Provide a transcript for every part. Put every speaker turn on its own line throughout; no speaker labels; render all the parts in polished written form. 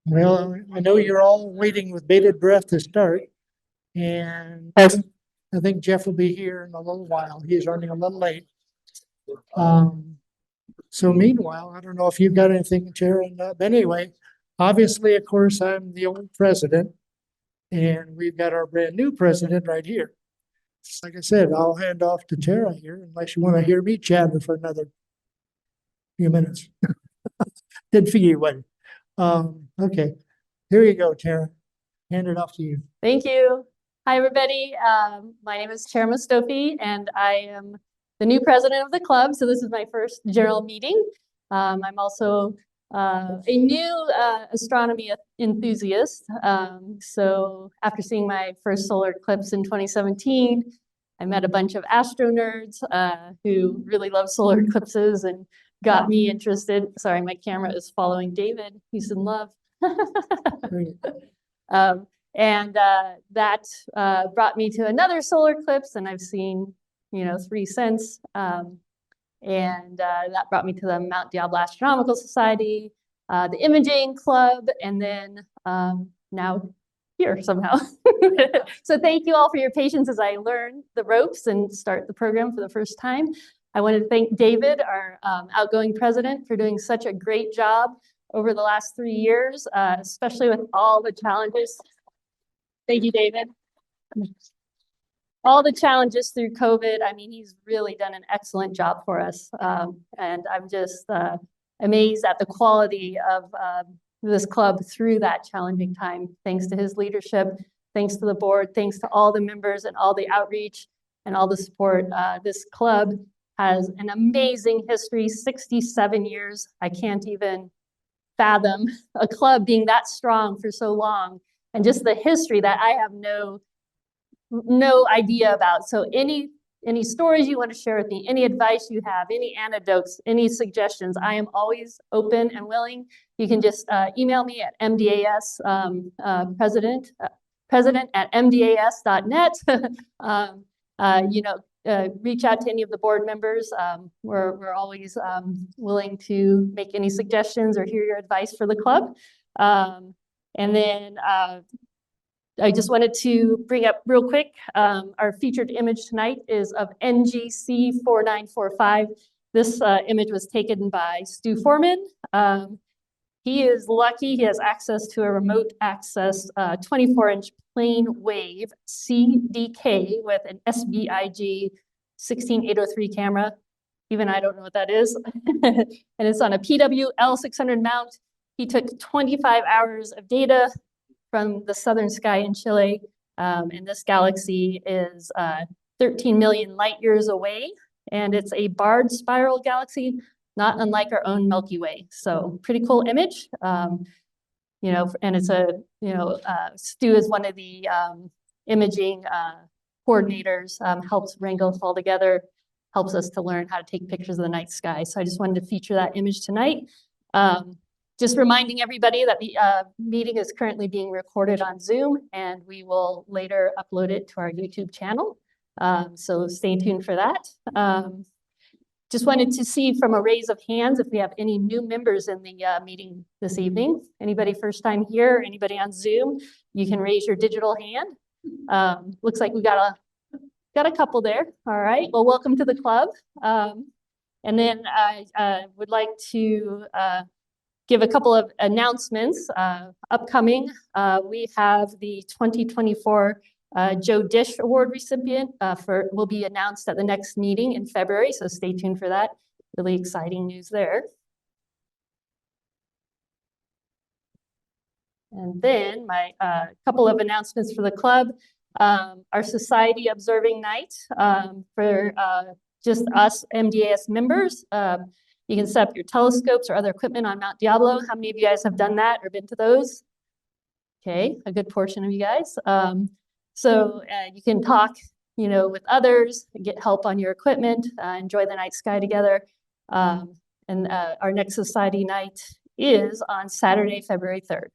Well, I know you're all waiting with bated breath to start. And I think Jeff will be here in a little while. He's running a little late. So meanwhile, I don't know if you've got anything, Chair, but anyway, obviously, of course, I'm the old president. And we've got our brand new president right here. Like I said, I'll hand off to Tara here unless you want to hear me chatter for another few minutes. Didn't figure you would. Okay, here you go, Tara. Hand it off to you.
Thank you. Hi, everybody. My name is Chair Mostofi, and I am the new president of the club. So this is my first general meeting. I'm also a new astronomy enthusiast. So after seeing my first solar eclipse in 2017, I met a bunch of astro nerds who really love solar eclipses and got me interested. Sorry, my camera is following David. He's in love. And that brought me to another solar eclipse, and I've seen, 3 since. And that brought me to the Mount Diablo Astronomical Society, the Imaging Club, and then now here somehow. So thank you all for your patience as I learn the ropes and start the program for the first time. I wanted to thank David, our outgoing president, for doing such a great job over the last 3 years, especially with all the challenges. Thank you, David. All the challenges through COVID. I mean, he's really done an excellent job for us. And I'm just amazed at the quality of this club through that challenging time. Thanks to his leadership, thanks to the board, thanks to all the members and all the outreach and all the support. This club has an amazing history, 67 years. I can't even fathom a club being that strong for so long. And just the history that I have no idea about. So any stories you want to share with me, any advice you have, any anecdotes, any suggestions, I am always open and willing. You can just email me at MDAS, president at mdas.net. Reach out to any of the board members. We're always willing to make any suggestions or hear your advice for the club. And then I just wanted to bring up real quick, our featured image tonight is of NGC 4945. This image was taken by Stu Foreman. He is lucky he has access to a remote access 24-inch plane wave CDK with an SBIG 16803 camera. Even I don't know what that is. And it's on a PW L600 mount. He took 25 hours of data from the southern sky in Chile. And this galaxy is 13 million light years away. And it's a barred spiral galaxy, not unlike our own Milky Way. So pretty cool image. And it's Stu is one of the imaging coordinators, helps wrangle us all together, helps us to learn how to take pictures of the night sky. So I just wanted to feature that image tonight. Just reminding everybody that the meeting is currently being recorded on Zoom, and we will later upload it to our YouTube channel. So stay tuned for that. Just wanted to see from a raise of hands if we have any new members in the meeting this evening. Anybody first time here, anybody on Zoom, you can raise your digital hand. Looks like we got a couple there. All right, well, welcome to the club. And then I would like to give a couple of announcements upcoming. We have the 2024 Joe Dish Award recipient will be announced at the next meeting in February, so stay tuned for that. Really exciting news there. And then my couple of announcements for the club. Our Society Observing Night for just us MDAS members. You can set up your telescopes or other equipment on Mount Diablo. How many of you guys have done that or been to those? Okay, a good portion of you guys. So you can talk, with others, get help on your equipment, enjoy the night sky together. And our next society night is on Saturday, February 3rd.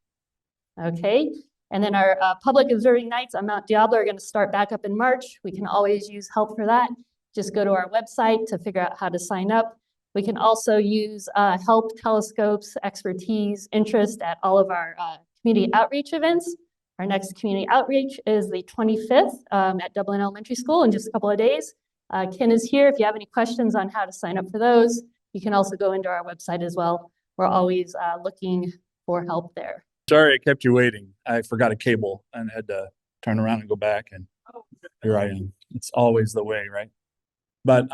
Okay, and then our public observing nights on Mount Diablo are going to start back up in March. We can always use help for that. Just go to our website to figure out how to sign up. We can also use help, telescopes, expertise, interest at all of our community outreach events. Our next community outreach is the 25th at Dublin Elementary School in just a couple of days. Ken is here. If you have any questions on how to sign up for those, you can also go into our website as well. We're always looking for help there.
Sorry, I kept you waiting. I forgot a cable and had to turn around and go back, and here I am. It's always the way, right? But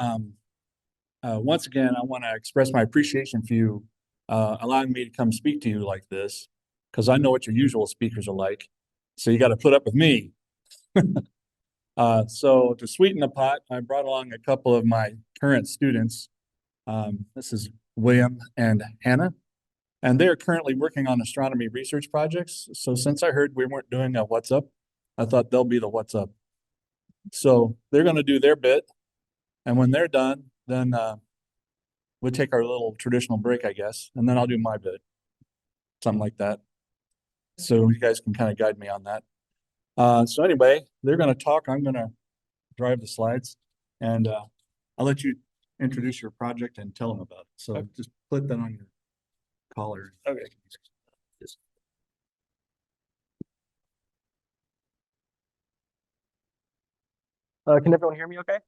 once again, I want to express my appreciation for you allowing me to come speak to you like this, because I know what your usual speakers are like. So you got to put up with me. So to sweeten the pot, I brought along a couple of my current students. This is William and Hannah, and they're currently working on astronomy research projects. So since I heard we weren't doing a what's up, I thought they'll be the what's up. So they're going to do their bit. And when they're done, then we'll take our little traditional break, I guess. And then I'll do my bit. Something like that. So you guys can kind of guide me on that. So anyway, they're going to talk. I'm going to drive the slides. And I'll let you introduce your project and tell them about it. So just put that on your collar. Okay.
Can everyone hear me okay?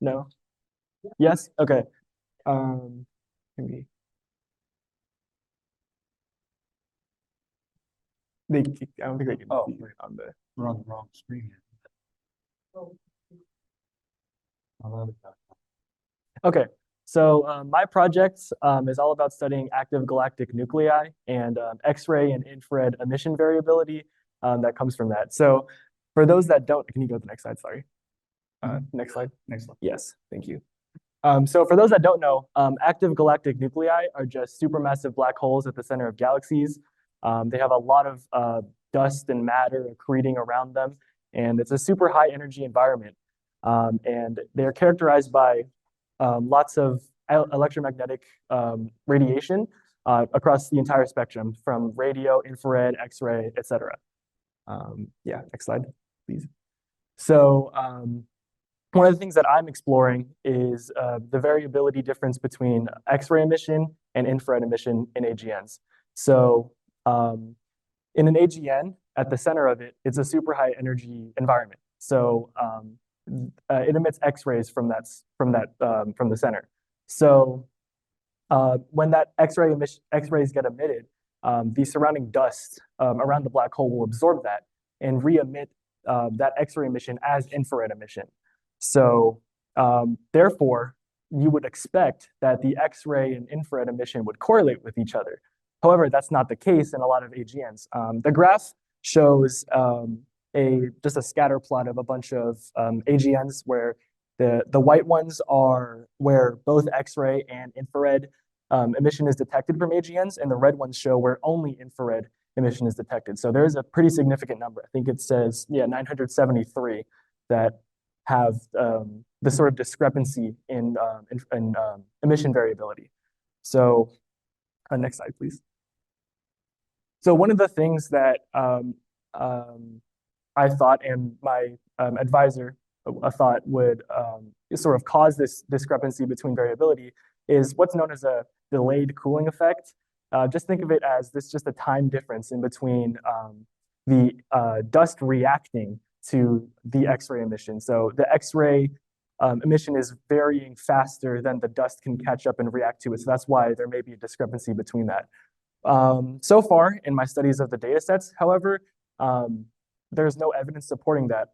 No? Yes? Okay. Maybe. I don't think they can see it on the.
We're on the wrong screen here.
Okay, so my project is all about studying active galactic nuclei and X-ray and infrared emission variability that comes from that. So for those that don't, can you go to the next slide? Sorry. Next slide.
Next slide.
Yes, thank you. So for those that don't know, active galactic nuclei are just supermassive black holes at the center of galaxies. They have a lot of dust and matter accreting around them, and it's a super high energy environment. And they're characterized by lots of electromagnetic radiation across the entire spectrum, from radio, infrared, X-ray, etc. Yeah, next slide, please. So one of the things that I'm exploring is the variability difference between X-ray emission and infrared emission in AGNs. So in an AGN, at the center of it, it's a super high energy environment. So it emits X-rays from the center. So when that X-rays get emitted, the surrounding dust around the black hole will absorb that and re-emit that X-ray emission as infrared emission. So therefore, you would expect that the X-ray and infrared emission would correlate with each other. However, that's not the case in a lot of AGNs. The graph shows just a scatter plot of a bunch of AGNs where the white ones are where both X-ray and infrared emission is detected from AGNs, and the red ones show where only infrared emission is detected. So there's a pretty significant number. I think it says, 973 that have this sort of discrepancy in emission variability. So next slide, please. So one of the things that I thought, and my advisor thought would sort of cause this discrepancy between variability is what's known as a delayed cooling effect. Just think of it as just a time difference in between the dust reacting to the X-ray emission. So the X-ray emission is varying faster than the dust can catch up and react to it. So that's why there may be a discrepancy between that. So far in my studies of the data sets, however, there's no evidence supporting that.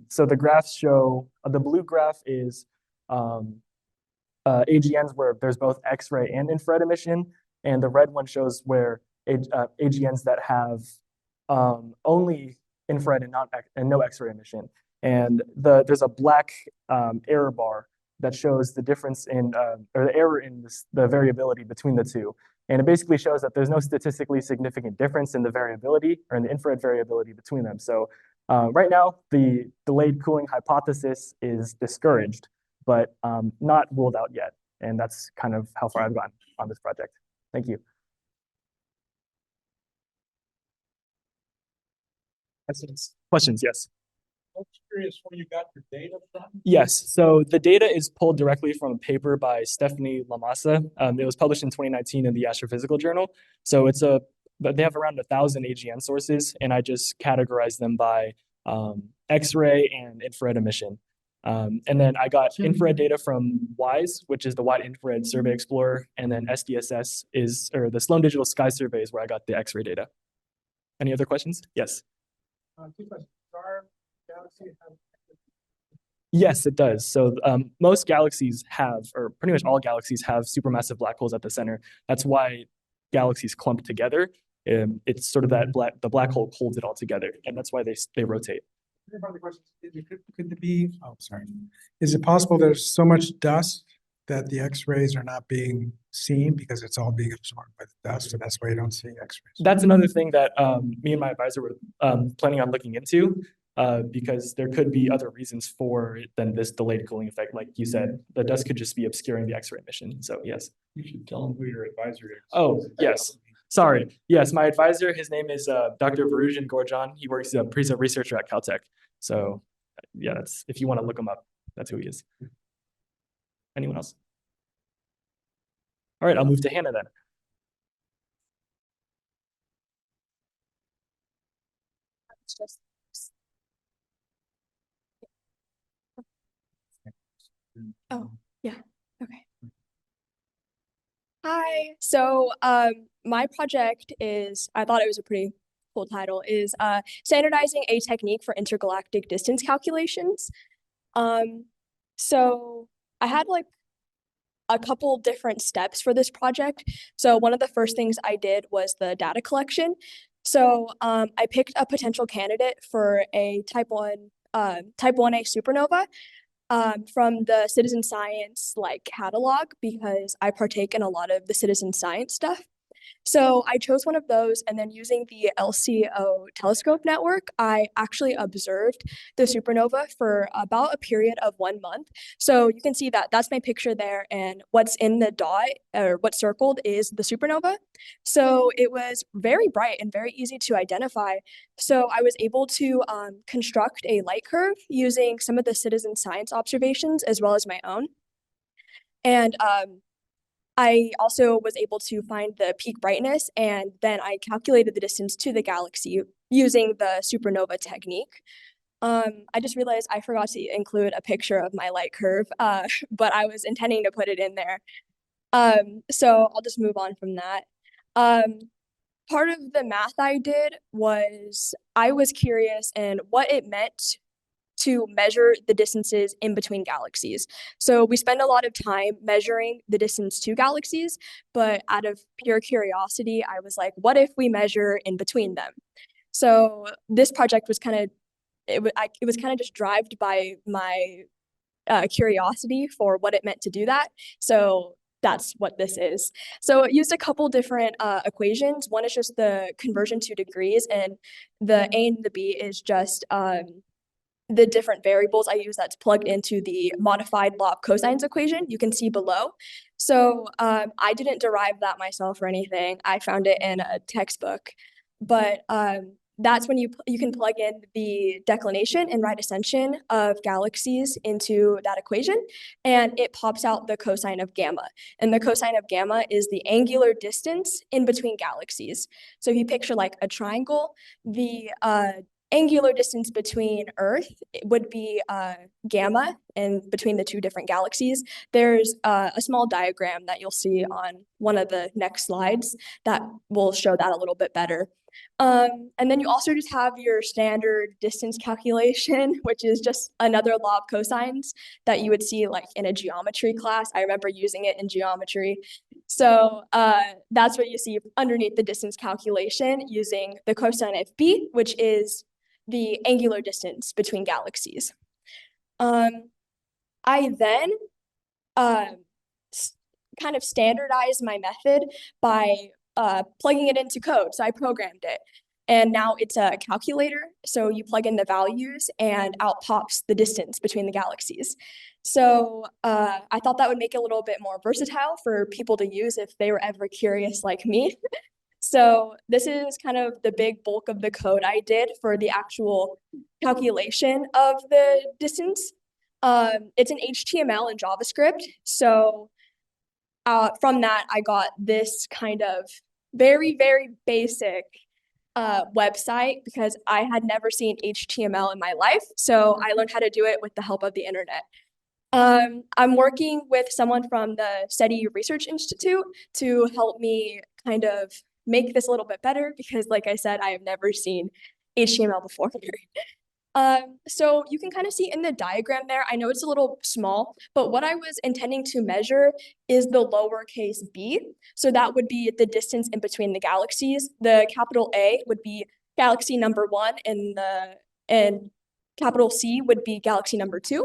So the graphs show, the blue graph is AGNs where there's both X-ray and infrared emission, and the red one shows where AGNs that have only infrared and no X-ray emission. And there's a black error bar that shows the difference in, or the error in the variability between the two. And it basically shows that there's no statistically significant difference in the variability or in the infrared variability between them. So right now, the delayed cooling hypothesis is discouraged, but not ruled out yet. And that's kind of how far I've gone on this project. Thank you. Questions? Yes.
I'm curious where you got your data from.
Yes, so the data is pulled directly from a paper by Stephanie Lamassa. It was published in 2019 in the Astrophysical Journal. So but they have around 1,000 AGN sources, and I just categorize them by X-ray and infrared emission. And then I got infrared data from WISE, which is the Wide Infrared Survey Explorer, and then SDSS or the Sloan Digital Sky Survey is where I got the X-ray data. Any other questions? Yes.
Two questions. Our galaxy have
Yes, it does. So most galaxies have, or pretty much all galaxies have supermassive black holes at the center. That's why galaxies clump together. It's sort of the black hole holds it all together, and that's why they rotate.
Part of the question is, could it be, oh, sorry. Is it possible there's so much dust that the X-rays are not being seen because it's all being absorbed by the dust, so that's why you don't see X-rays?
That's another thing that me and my advisor were planning on looking into, because there could be other reasons for it than this delayed cooling effect. Like you said, the dust could just be obscuring the X-ray emission. So yes.
You should tell them who your advisor is.
Oh, yes. Sorry. Yes, my advisor, his name is Dr. Varujan Gorjan. He's a researcher at Caltech. So yeah, that's, if you want to look him up, that's who he is. Anyone else? All right, I'll move to Hannah then.
Oh, yeah, okay. Hi, so my project is, I thought it was a pretty cool title, is standardizing a technique for intergalactic distance calculations. So I had like a couple different steps for this project. So one of the first things I did was the data collection. So I picked a potential candidate for a type 1A supernova from the citizen science catalog, because I partake in a lot of the citizen science stuff. So I chose one of those, and then using the LCO telescope network, I actually observed the supernova for about a period of 1 month. So you can see that that's my picture there, and what's in the dot, or what's circled, is the supernova. So it was very bright and very easy to identify. So I was able to construct a light curve using some of the citizen science observations as well as my own. And I also was able to find the peak brightness, and then I calculated the distance to the galaxy using the supernova technique. I just realized I forgot to include a picture of my light curve, but I was intending to put it in there. So I'll just move on from that. Part of the math I did was I was curious in what it meant to measure the distances in between galaxies. So we spend a lot of time measuring the distance to galaxies, but out of pure curiosity, I was like, what if we measure in between them? So this project was kind of, it was kind of just driven by my curiosity for what it meant to do that. So that's what this is. So it used a couple different equations. One is just the conversion to degrees, and the A and the B is just the different variables I use that's plugged into the modified law of cosines equation you can see below. So I didn't derive that myself or anything. I found it in a textbook, but that's when you can plug in the declination and right ascension of galaxies into that equation, and it pops out the cosine of gamma. And the cosine of gamma is the angular distance in between galaxies. So if you picture like a triangle, the angular distance between Earth would be gamma, and between the two different galaxies. There's a small diagram that you'll see on one of the next slides that will show that a little bit better. And then you also just have your standard distance calculation, which is just another law of cosines that you would see like in a geometry class. I remember using it in geometry. So that's what you see underneath the distance calculation, using the cosine of B, which is the angular distance between galaxies. I then kind of standardized my method by plugging it into code. So I programmed it, and now it's a calculator. So you plug in the values and out pops the distance between the galaxies. So I thought that would make it a little bit more versatile for people to use if they were ever curious like me. So this is kind of the big bulk of the code I did for the actual calculation of the distance. It's an HTML and JavaScript. So from that, I got this kind of very, very basic website because I had never seen HTML in my life. So I learned how to do it with the help of the internet. I'm working with someone from the SETI Research Institute to help me kind of make this a little bit better because, like I said, I have never seen HTML before. So you can kind of see in the diagram there, I know it's a little small, but what I was intending to measure is the lowercase b. So that would be the distance in between the galaxies. The capital A would be galaxy number 1 and capital C would be galaxy number 2.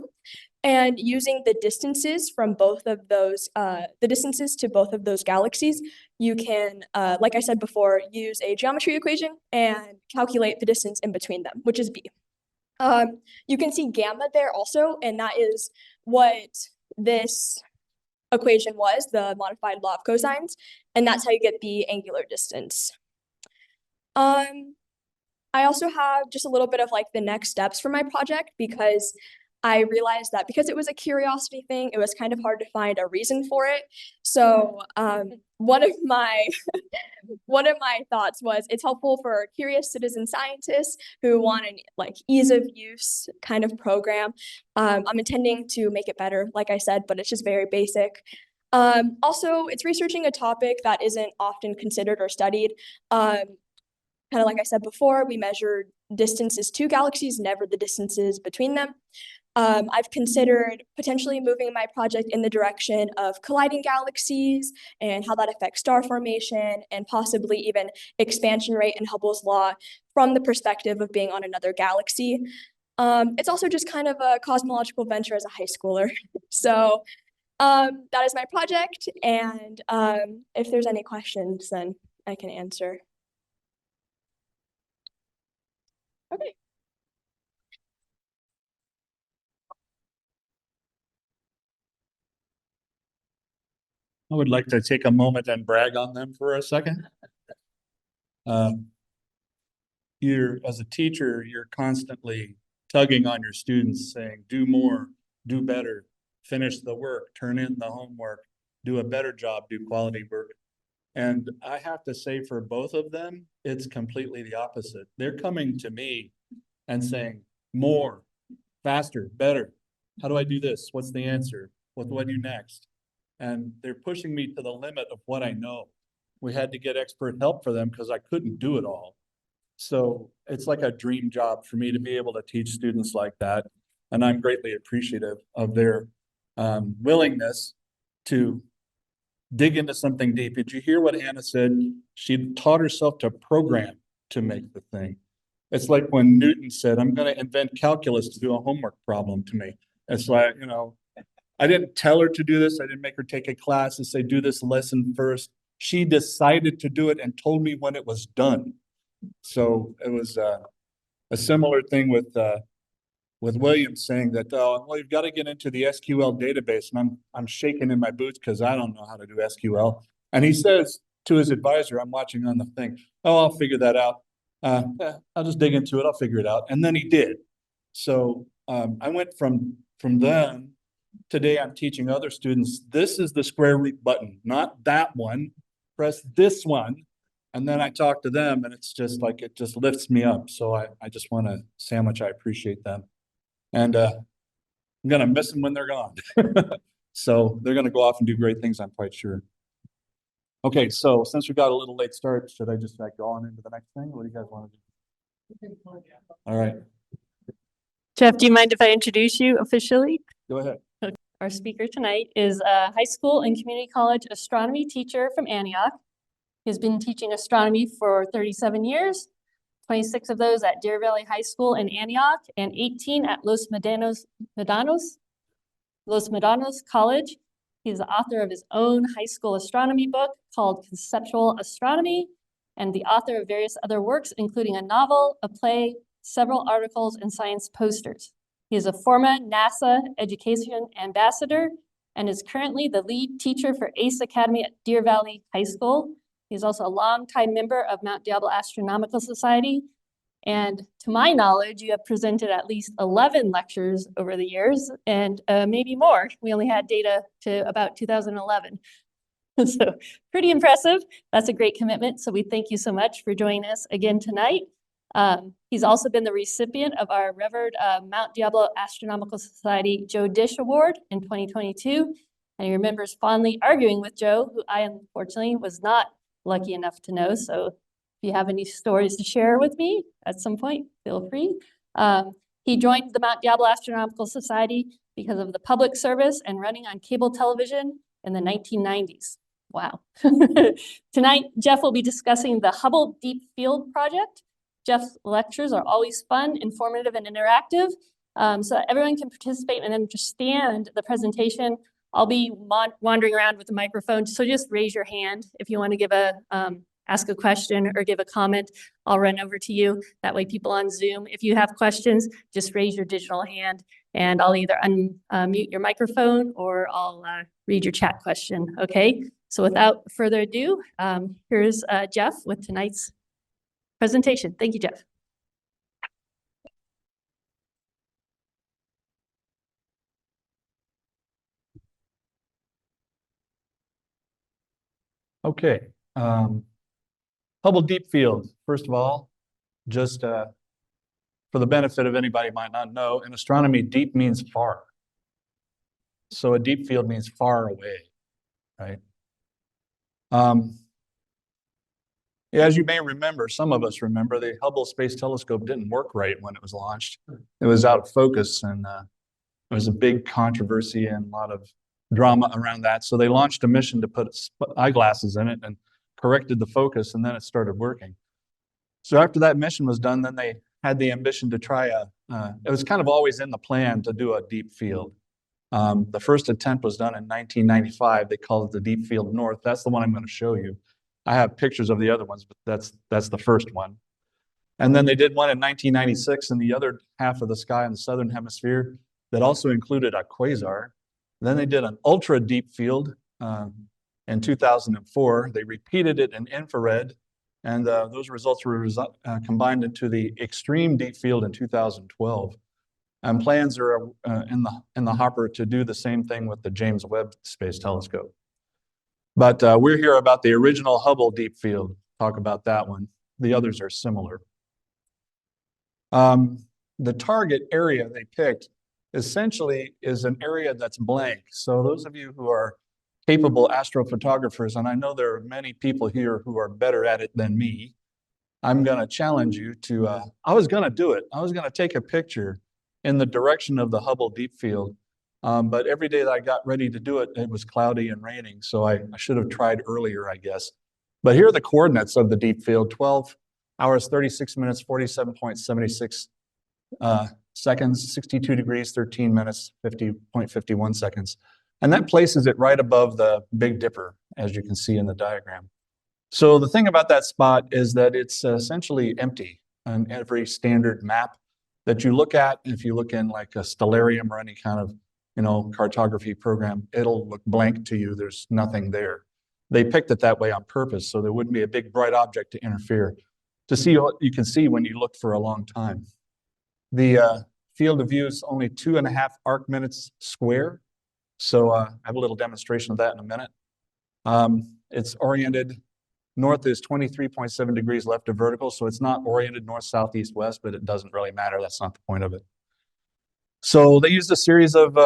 And using the distances from both of those, the distances to both of those galaxies, you can, like I said before, use a geometry equation and calculate the distance in between them, which is b. You can see gamma there also, and that is what this equation was, the modified law of cosines, and that's how you get the angular distance. I also have just a little bit of like the next steps for my project because I realized that because it was a curiosity thing, it was kind of hard to find a reason for it. So one of my thoughts was it's helpful for curious citizen scientists who want an like ease of use kind of program. I'm intending to make it better, like I said, but it's just very basic. Also, it's researching a topic that isn't often considered or studied. Kind of like I said before, we measured distances to galaxies, never the distances between them. I've considered potentially moving my project in the direction of colliding galaxies and how that affects star formation and possibly even expansion rate and Hubble's law from the perspective of being on another galaxy. It's also just kind of a cosmological venture as a high schooler. So that is my project. And if there's any questions, then I can answer. Okay.
I would like to take a moment and brag on them for a second. As a teacher, you're constantly tugging on your students saying, do more, do better, finish the work, turn in the homework, do a better job, do quality work. And I have to say for both of them, it's completely the opposite. They're coming to me and saying, more, faster, better. How do I do this? What's the answer? What do I do next? And they're pushing me to the limit of what I know. We had to get expert help for them because I couldn't do it all. So it's like a dream job for me to be able to teach students like that. And I'm greatly appreciative of their willingness to dig into something deep. Did you hear what Anna said? She taught herself to program to make the thing. It's like when Newton said, I'm going to invent calculus to do a homework problem to me. It's like, you know, I didn't tell her to do this. I didn't make her take a class and say, do this lesson first. She decided to do it and told me when it was done. So it was a similar thing with William saying that, well, you've got to get into the SQL database. And I'm shaking in my boots because I don't know how to do SQL. And he says to his advisor, I'm watching on the thing, oh, I'll figure that out. I'll just dig into it. I'll figure it out. And then he did. So I went from then. Today, I'm teaching other students, this is the square root button, not that one. Press this one. And then I talk to them and it's just like, it just lifts me up. So I just want to say how much I appreciate them. And I'm going to miss them when they're gone. So they're going to go off and do great things, I'm quite sure. Okay, so since we got a little late start, should I just go on into the next thing? What do you guys want to do? All right,
Jeff, do you mind if I introduce you officially?
go ahead.
Our speaker tonight is a high school and community college astronomy teacher from Antioch. He's been teaching astronomy for 37 years, 26 of those at Deer Valley High School in Antioch and 18 at Los Medanos College. He's the author of his own high school astronomy book called Conceptual Astronomy and the author of various other works, including a novel, a play, several articles, and science posters. He is a former NASA Education Ambassador and is currently the lead teacher for ACE Academy at Deer Valley High School. He's also a longtime member of Mount Diablo Astronomical Society. And to my knowledge, you have presented at least 11 lectures over the years and maybe more. We only had data to about 2011. So pretty impressive. That's a great commitment. So we thank you so much for joining us again tonight. He's also been the recipient of our revered Mount Diablo Astronomical Society Joe Dish Award in 2022. And he remembers fondly arguing with Joe, who I unfortunately was not lucky enough to know. So if you have any stories to share with me at some point, feel free. He joined the Mount Diablo Astronomical Society because of the public service and running on cable television in the 1990s. Wow. Tonight, Jeff will be discussing the Hubble Deep Field Project. Jeff's lectures are always fun, informative, and interactive, so that everyone can participate and understand the presentation. I'll be wandering around with the microphone, so just raise your hand if you want to give ask a question or give a comment. I'll run over to you. That way people on Zoom, if you have questions, just raise your digital hand and I'll either unmute your microphone or I'll read your chat question, okay? So without further ado, here's Jeff with tonight's presentation. Thank you, Jeff.
Okay. Hubble Deep Field, first of all, just for the benefit of anybody who might not know, in astronomy, deep means far. So a deep field means far away, right? As you may remember, some of us remember, the Hubble Space Telescope didn't work right when it was launched. It was out of focus and there was a big controversy and a lot of drama around that. So they launched a mission to put eyeglasses in it and corrected the focus, and then it started working. So after that mission was done, then they had the ambition to try it was kind of always in the plan to do a deep field. The first attempt was done in 1995. They called it the Deep Field North. That's the one I'm going to show you. I have pictures of the other ones, but that's the first one. And then they did one in 1996 in the other half of the sky in the southern hemisphere that also included a quasar. Then they did an ultra deep field in 2004. They repeated it in infrared, and those results were combined into the extreme deep field in 2012. And plans are in the hopper to do the same thing with the James Webb Space Telescope. But we're here about the original Hubble Deep Field. Talk about that one. The others are similar. The target area they picked essentially is an area that's blank. So those of you who are capable astrophotographers, and I know there are many people here who are better at it than me, I'm going to challenge you to, I was going to do it. I was going to take a picture in the direction of the Hubble Deep Field. But every day that I got ready to do it, it was cloudy and raining. So I should have tried earlier, I guess. But here are the coordinates of the deep field: 12 hours, 36 minutes, 47.76 seconds, 62 degrees, 13 minutes, 50.51 seconds. And that places it right above the Big Dipper, as you can see in the diagram. So the thing about that spot is that it's essentially empty on every standard map that you look at. If you look in like a stellarium or any kind of cartography program, it'll look blank to you. There's nothing there. They picked it that way on purpose, so there wouldn't be a big bright object to interfere, to see what you can see when you look for a long time. The field of view is only 2.5 arc minutes square. So I have a little demonstration of that in a minute. It's oriented, north is 23.7 degrees left of vertical, so it's not oriented north, south, east, west, but it doesn't really matter. That's not the point of it. So they used a series of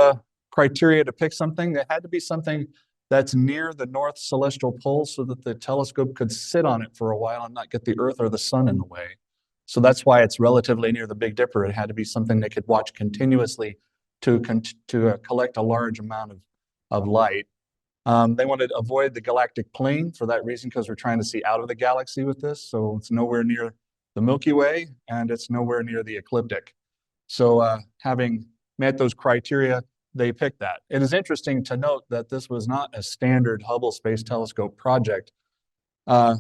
criteria to pick something. It had to be something that's near the north celestial pole so that the telescope could sit on it for a while and not get the Earth or the sun in the way. So that's why it's relatively near the Big Dipper. It had to be something they could watch continuously to collect a large amount of light. They wanted to avoid the galactic plane for that reason, because we're trying to see out of the galaxy with this. So it's nowhere near the Milky Way and it's nowhere near the ecliptic. So having met those criteria, they picked that. It is interesting to note that this was not a standard Hubble Space Telescope project.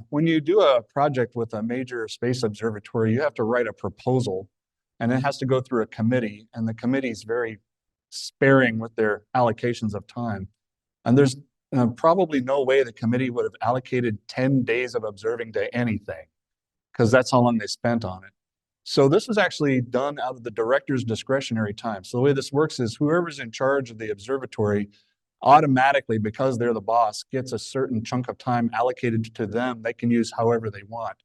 When you do a project with a major space observatory, you have to write a proposal, and it has to go through a committee, and the committee is very sparing with their allocations of time. And there's probably no way the committee would have allocated 10 days of observing to anything, because that's how long they spent on it. So this was actually done out of the director's discretionary time. So the way this works is whoever's in charge of the observatory automatically, because they're the boss, gets a certain chunk of time allocated to them. They can use however they want.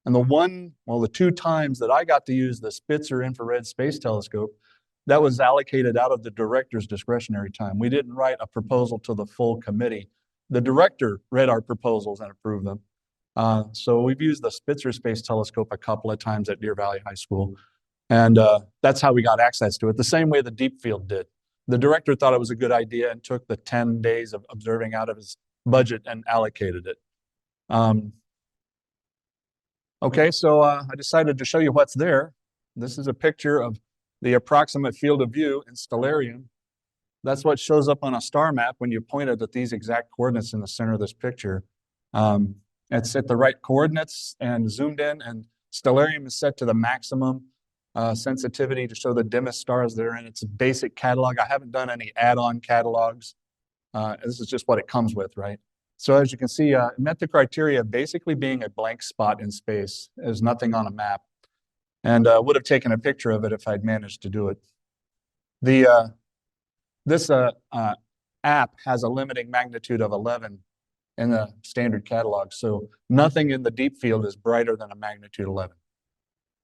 And the 2 times that I got to use the Spitzer Infrared Space Telescope, that was allocated out of the director's discretionary time. We didn't write a proposal to the full committee. The director read our proposals and approved them. So we've used the Spitzer Space Telescope a couple of times at Deer Valley High School. And that's how we got access to it, the same way the Deep Field did. The director thought it was a good idea and took the 10 days of observing out of his budget and allocated it. Okay, so I decided to show you what's there. This is a picture of the approximate field of view in stellarium. That's what shows up on a star map when you point it at these exact coordinates in the center of this picture. It's at the right coordinates and zoomed in, and stellarium is set to the maximum sensitivity to show the dimmest stars that are in its basic catalog. I haven't done any add-on catalogs. This is just what it comes with, right? So as you can see, it met the criteria of basically being a blank spot in space. There's nothing on a map. And would have taken a picture of it if I'd managed to do it. This app has a limiting magnitude of 11 in the standard catalog. So nothing in the deep field is brighter than a magnitude 11.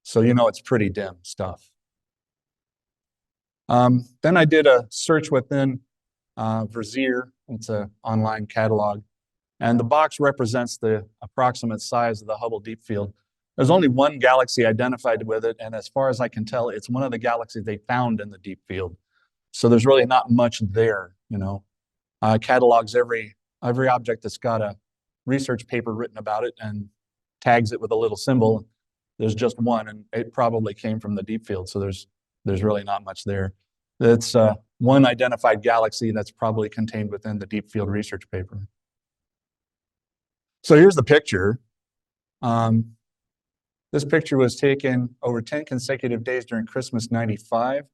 So you know it's pretty dim stuff. Then I did a search within Vizier. It's an online catalog. And the box represents the approximate size of the Hubble Deep Field. There's only one galaxy identified with it, and as far as I can tell, it's one of the galaxies they found in the deep field. So there's really not much there, you know. Catalogs every object that's got a research paper written about it and tags it with a little symbol. There's just one, and it probably came from the deep field, so there's really not much there. It's one identified galaxy that's probably contained within the deep field research paper. So here's the picture. This picture was taken over 10 consecutive days during Christmas '95,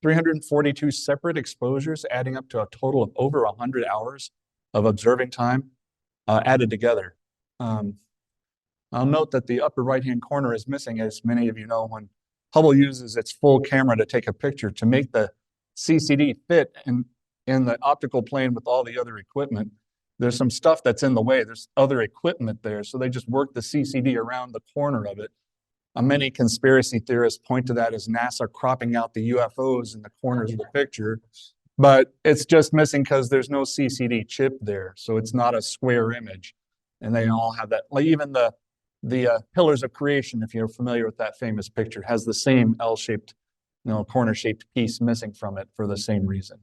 342 separate exposures, adding up to a total of over 100 hours of observing time added together. I'll note that the upper right-hand corner is missing, as many of you know, when Hubble uses its full camera to take a picture to make the CCD fit in the optical plane with all the other equipment. There's some stuff that's in the way. There's other equipment there, so they just work the CCD around the corner of it. Many conspiracy theorists point to that as NASA cropping out the UFOs in the corners of the picture, but it's just missing because there's no CCD chip there, so it's not a square image. And they all have that. Like even the Pillars of Creation, if you're familiar with that famous picture, has the same L-shaped, corner-shaped piece missing from it for the same reason.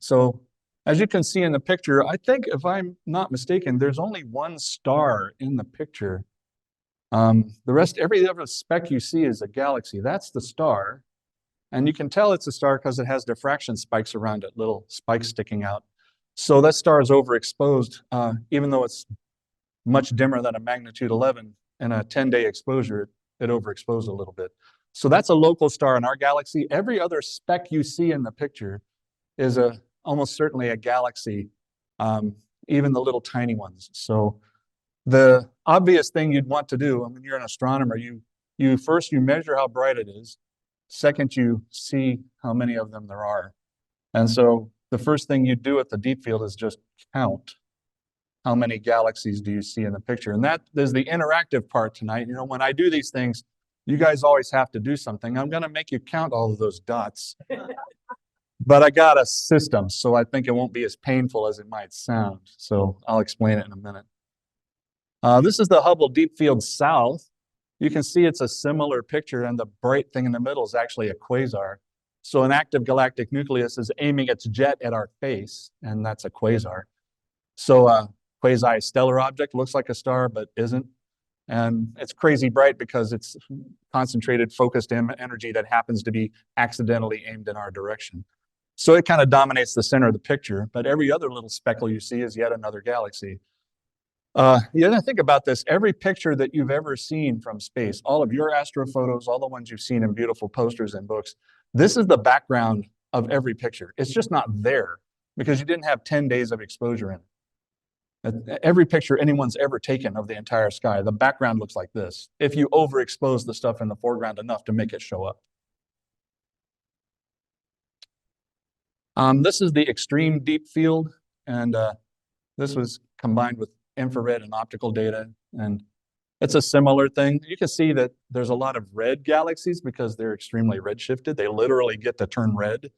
So as you can see in the picture, I think if I'm not mistaken, there's only one star in the picture. The rest, every other speck you see is a galaxy. That's the star. And you can tell it's a star because it has diffraction spikes around it, little spikes sticking out. So that star is overexposed, even though it's much dimmer than a magnitude 11 in a 10-day exposure, it overexposed a little bit. So that's a local star in our galaxy. Every other speck you see in the picture is almost certainly a galaxy, even the little tiny ones. So the obvious thing you'd want to do when you're an astronomer, you first measure how bright it is. Second, you see how many of them there are. And so the first thing you do at the deep field is just count how many galaxies do you see in the picture. And that is the interactive part tonight. You know, when I do these things, you guys always have to do something. I'm going to make you count all of those dots. But I got a system, so I think it won't be as painful as it might sound. So I'll explain it in a minute. This is the Hubble Deep Field South. You can see it's a similar picture, and the bright thing in the middle is actually a quasar. So an active galactic nucleus is aiming its jet at our face, and that's a quasar. So a quasi-stellar object looks like a star, but isn't. And it's crazy bright because it's concentrated, focused energy that happens to be accidentally aimed in our direction. So it kind of dominates the center of the picture, but every other little speckle you see is yet another galaxy. You gotta think about this. Every picture that you've ever seen from space, all of your astrophotos, all the ones you've seen in beautiful posters and books, this is the background of every picture. It's just not there. because you didn't have 10 days of exposure in it. Every picture anyone's ever taken of the entire sky, the background looks like this, if you overexpose the stuff in the foreground enough to make it show up. This is the extreme deep field, and this was combined with infrared and optical data, and it's a similar thing. You can see that there's a lot of red galaxies because they're extremely redshifted. They literally get to turn red.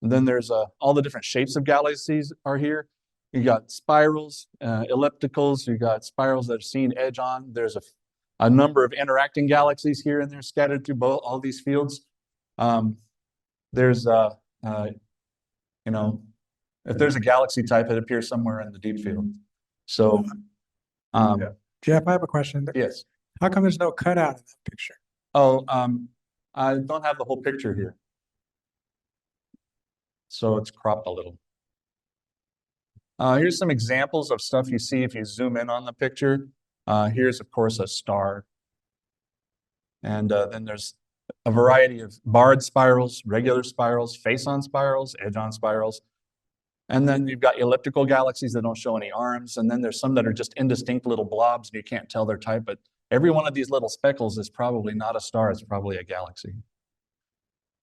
And then there's all the different shapes of galaxies are here. You got spirals, ellipticals, you got spirals that are seen edge on. There's a number of interacting galaxies here and there scattered through all these fields. There's, you know, if there's a galaxy type, it appears somewhere in the deep field. So,
Jeff, I have a question.
yes.
How come there's no cutout in that picture?
Oh, I don't have the whole picture here. So it's cropped a little. Here's some examples of stuff you see if you zoom in on the picture. Here's, of course, a star. And then there's a variety of barred spirals, regular spirals, face-on spirals, edge-on spirals. And then you've got elliptical galaxies that don't show any arms. And then there's some that are just indistinct little blobs and you can't tell their type. But every one of these little speckles is probably not a star, it's probably a galaxy.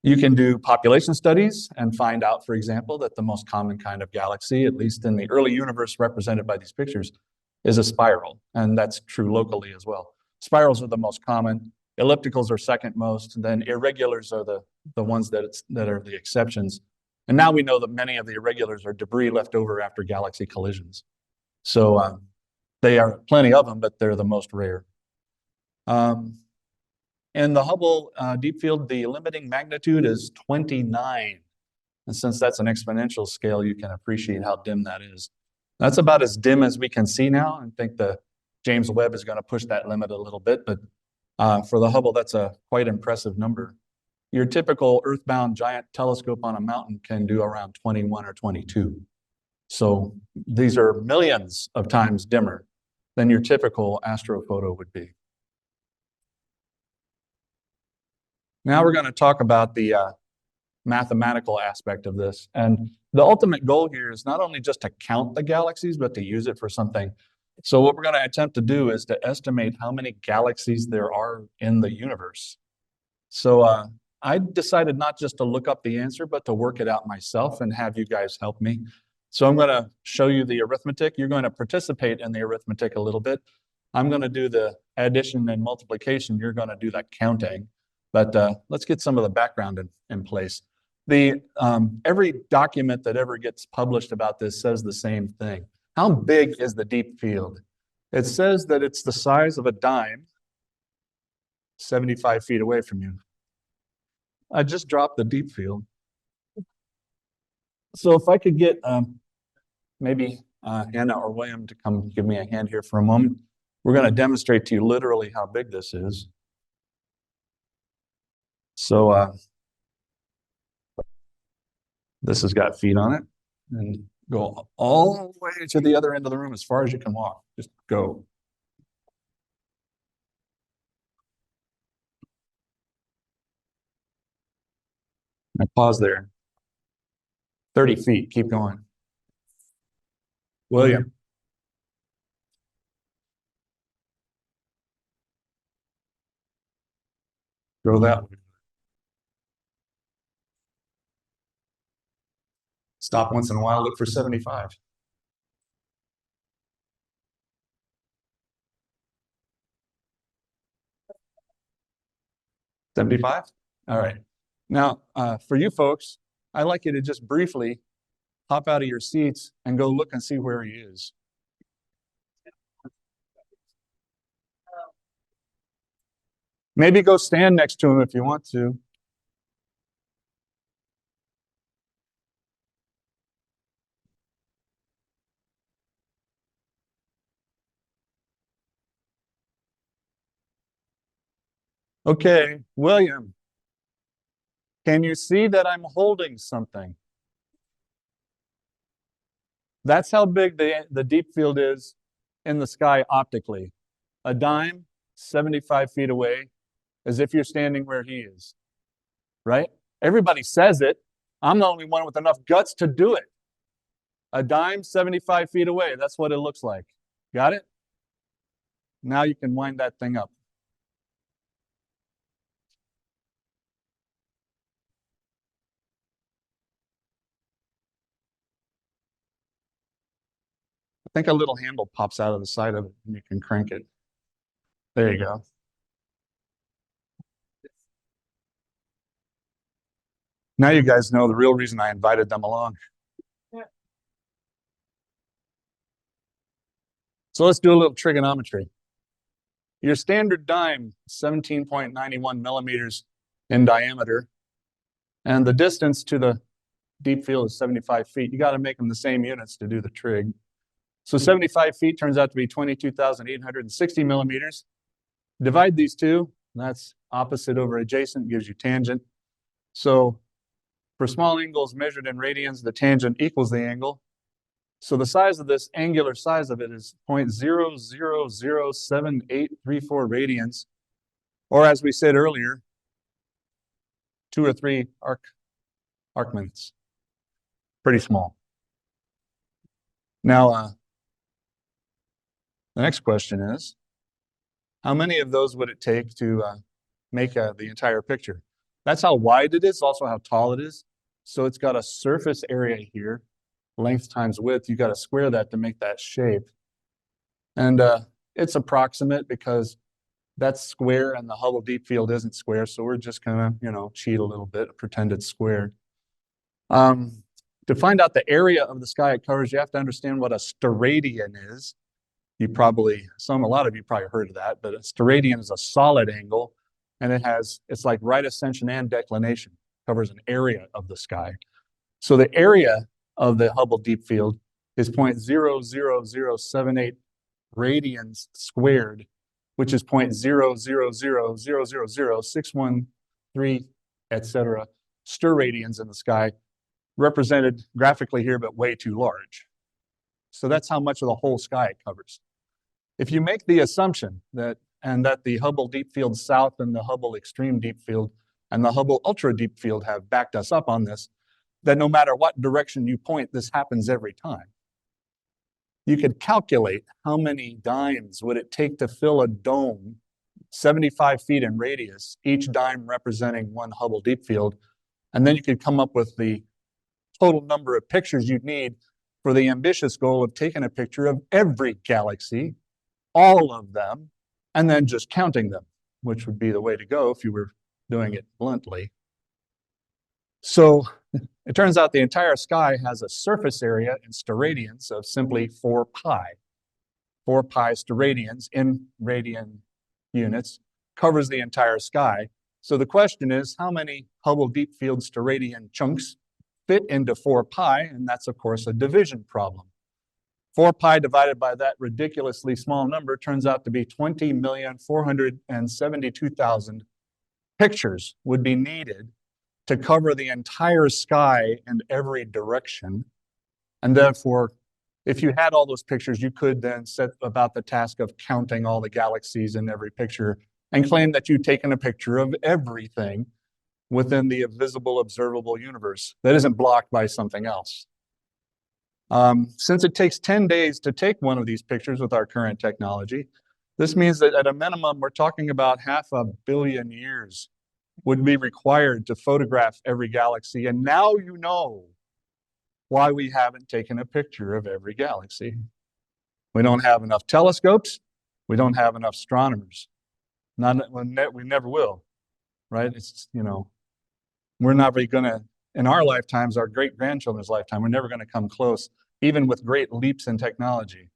You can do population studies and find out, for example, that the most common kind of galaxy, at least in the early universe represented by these pictures, is a spiral. And that's true locally as well. Spirals are the most common. Ellipticals are second most. Then irregulars are the ones that are the exceptions. And now we know that many of the irregulars are debris left over after galaxy collisions. So they are plenty of them, but they're the most rare. In the Hubble Deep Field, the limiting magnitude is 29. And since that's an exponential scale, you can appreciate how dim that is. That's about as dim as we can see now. I think the James Webb is going to push that limit a little bit, but for the Hubble, that's a quite impressive number. Your typical earthbound giant telescope on a mountain can do around 21 or 22. So these are millions of times dimmer than your typical astrophoto would be. Now we're going to talk about the mathematical aspect of this. And the ultimate goal here is not only just to count the galaxies, but to use it for something. So what we're going to attempt to do is to estimate how many galaxies there are in the universe. So I decided not just to look up the answer, but to work it out myself and have you guys help me. So I'm going to show you the arithmetic. You're going to participate in the arithmetic a little bit. I'm going to do the addition and multiplication. You're going to do that counting. But let's get some of the background in place. Every document that ever gets published about this says the same thing. How big is the deep field? It says that it's the size of a dime, 75 feet away from you. I just dropped the deep field. So if I could get maybe Hannah or William to come give me a hand here for a moment. We're going to demonstrate to you literally how big this is. So this has got feet on it, and go all the way to the other end of the room as far as you can walk. Just go. I pause there. 30 feet, keep going. William. Go that way. Stop once in a while, look for 75. $75? All right. Now, for you folks, I'd like you to just briefly hop out of your seats and go look and see where he is. Maybe go stand next to him if you want to. Okay, William, can you see that I'm holding something? That's how big the deep field is in the sky optically. A dime, 75 feet away, as if you're standing where he is, right? Everybody says it. I'm the only one with enough guts to do it. A dime 75 feet away. That's what it looks like. Got it? Now you can wind that thing up. I think a little handle pops out of the side of it and you can crank it. There you go. Now you guys know the real reason I invited them along. So let's do a little trigonometry. Your standard dime, 17.91 millimeters in diameter, and the distance to the deep field is 75 feet. You got to make them the same units to do the trig. So 75 feet turns out to be 22,860 millimeters. Divide these two, that's opposite over adjacent, gives you tangent. So for small angles measured in radians, the tangent equals the angle. So the size of this angular size of it is 0.0007834 radians, or as we said earlier, 2 or 3 arc minutes. Pretty small. Now, the next question is, how many of those would it take to make the entire picture? That's how wide it is, also how tall it is. So it's got a surface area here, length times width. You got to square that to make that shape. And it's approximate because that's square and the Hubble Deep Field isn't square. So we're just gonna, cheat a little bit, pretend it's square. To find out the area of the sky it covers, you have to understand what a steradian is. A lot of you probably heard of that, but a steradian is a solid angle, and it's like right ascension and declination, covers an area of the sky. So the area of the Hubble Deep Field is 0.00078 radians squared, which is 0.000000613, etc. steradians in the sky, represented graphically here, but way too large. So that's how much of the whole sky it covers. If you make the assumption that the Hubble Deep Field South and the Hubble Extreme Deep Field and the Hubble Ultra Deep Field have backed us up on this, that no matter what direction you point, this happens every time. You could calculate how many dimes would it take to fill a dome 75 feet in radius, each dime representing one Hubble Deep Field, and then you could come up with the total number of pictures you'd need for the ambitious goal of taking a picture of every galaxy, all of them, and then just counting them, which would be the way to go if you were doing it bluntly. So it turns out the entire sky has a surface area in steradians of simply 4 pi. 4 pi steradians in radian units covers the entire sky. So the question is, how many Hubble Deep Field steradian chunks fit into 4 pi? And that's, of course, a division problem. 4 pi divided by that ridiculously small number turns out to be 20,472,000 pictures would be needed to cover the entire sky in every direction. And therefore, if you had all those pictures, you could then set about the task of counting all the galaxies in every picture and claim that you've taken a picture of everything within the visible, observable universe that isn't blocked by something else. Since it takes 10 days to take one of these pictures with our current technology, this means that at a minimum, we're talking about 500 million years would be required to photograph every galaxy. And now you know why we haven't taken a picture of every galaxy. We don't have enough telescopes. We don't have enough astronomers. We never will, right? It's, we're not really gonna, in our lifetimes, our great-grandchildren's lifetime, we're never gonna come close, even with great leaps in technology.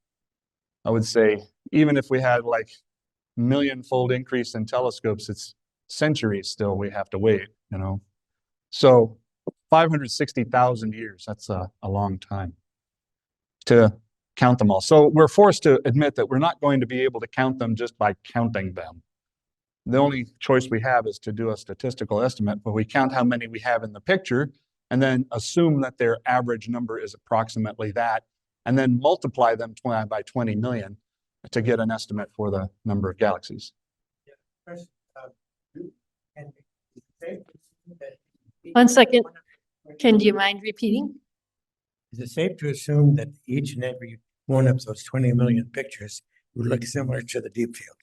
I would say, even if we had like million-fold increase in telescopes, it's centuries still we have to wait, So 560,000 years, that's a long time to count them all. So we're forced to admit that we're not going to be able to count them just by counting them. The only choice we have is to do a statistical estimate, where we count how many we have in the picture and then assume that their average number is approximately that, and then multiply them by 20 million to get an estimate for the number of galaxies.
One second. Do you mind repeating?
Is it safe to assume that each and every one of those 20 million pictures would look similar to the deep field?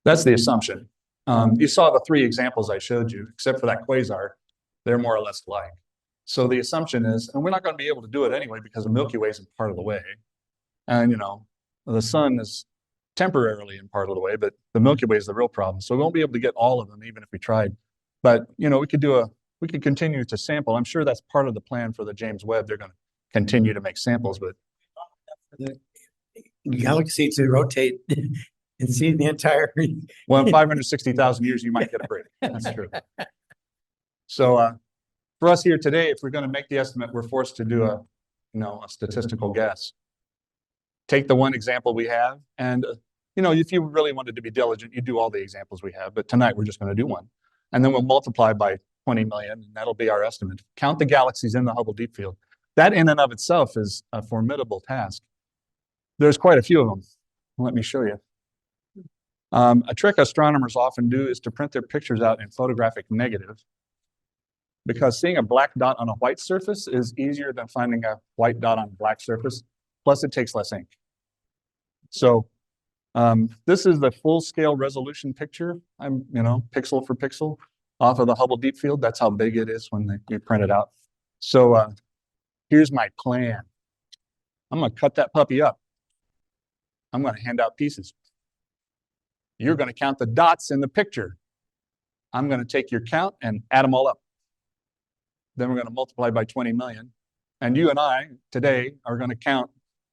That's the assumption. You saw the three examples I showed you, except for that quasar, they're more or less alike. So the assumption is, and we're not going to be able to do it anyway because the Milky Way isn't part of the way. And, you know, the sun is temporarily in part of the way, but the Milky Way is the real problem. So we won't be able to get all of them, even if we tried. But, you know, we could continue to sample. I'm sure that's part of the plan for the James Webb. They're going to continue to make samples, but
The galaxies to rotate and see the entire.
well, in 560,000 years, you might get a break. That's true. So for us here today, if we're going to make the estimate, we're forced to do a statistical guess. Take the one example we have, and you know, if you really wanted to be diligent, you do all the examples we have. But tonight, we're just going to do one, and then we'll multiply by 20 million, and that'll be our estimate. Count the galaxies in the Hubble Deep Field. That in and of itself is a formidable task. There's quite a few of them. Let me show you. A trick astronomers often do is to print their pictures out in photographic negative, because seeing a black dot on a white surface is easier than finding a white dot on a black surface. Plus, it takes less ink. So this is the full-scale resolution picture. Pixel for pixel off of the Hubble Deep Field. That's how big it is when you print it out. So here's my plan. I'm going to cut that puppy up. I'm going to hand out pieces. You're going to count the dots in the picture. I'm going to take your count and add them all up. Then we're going to multiply by 20 million. And you and I today are going to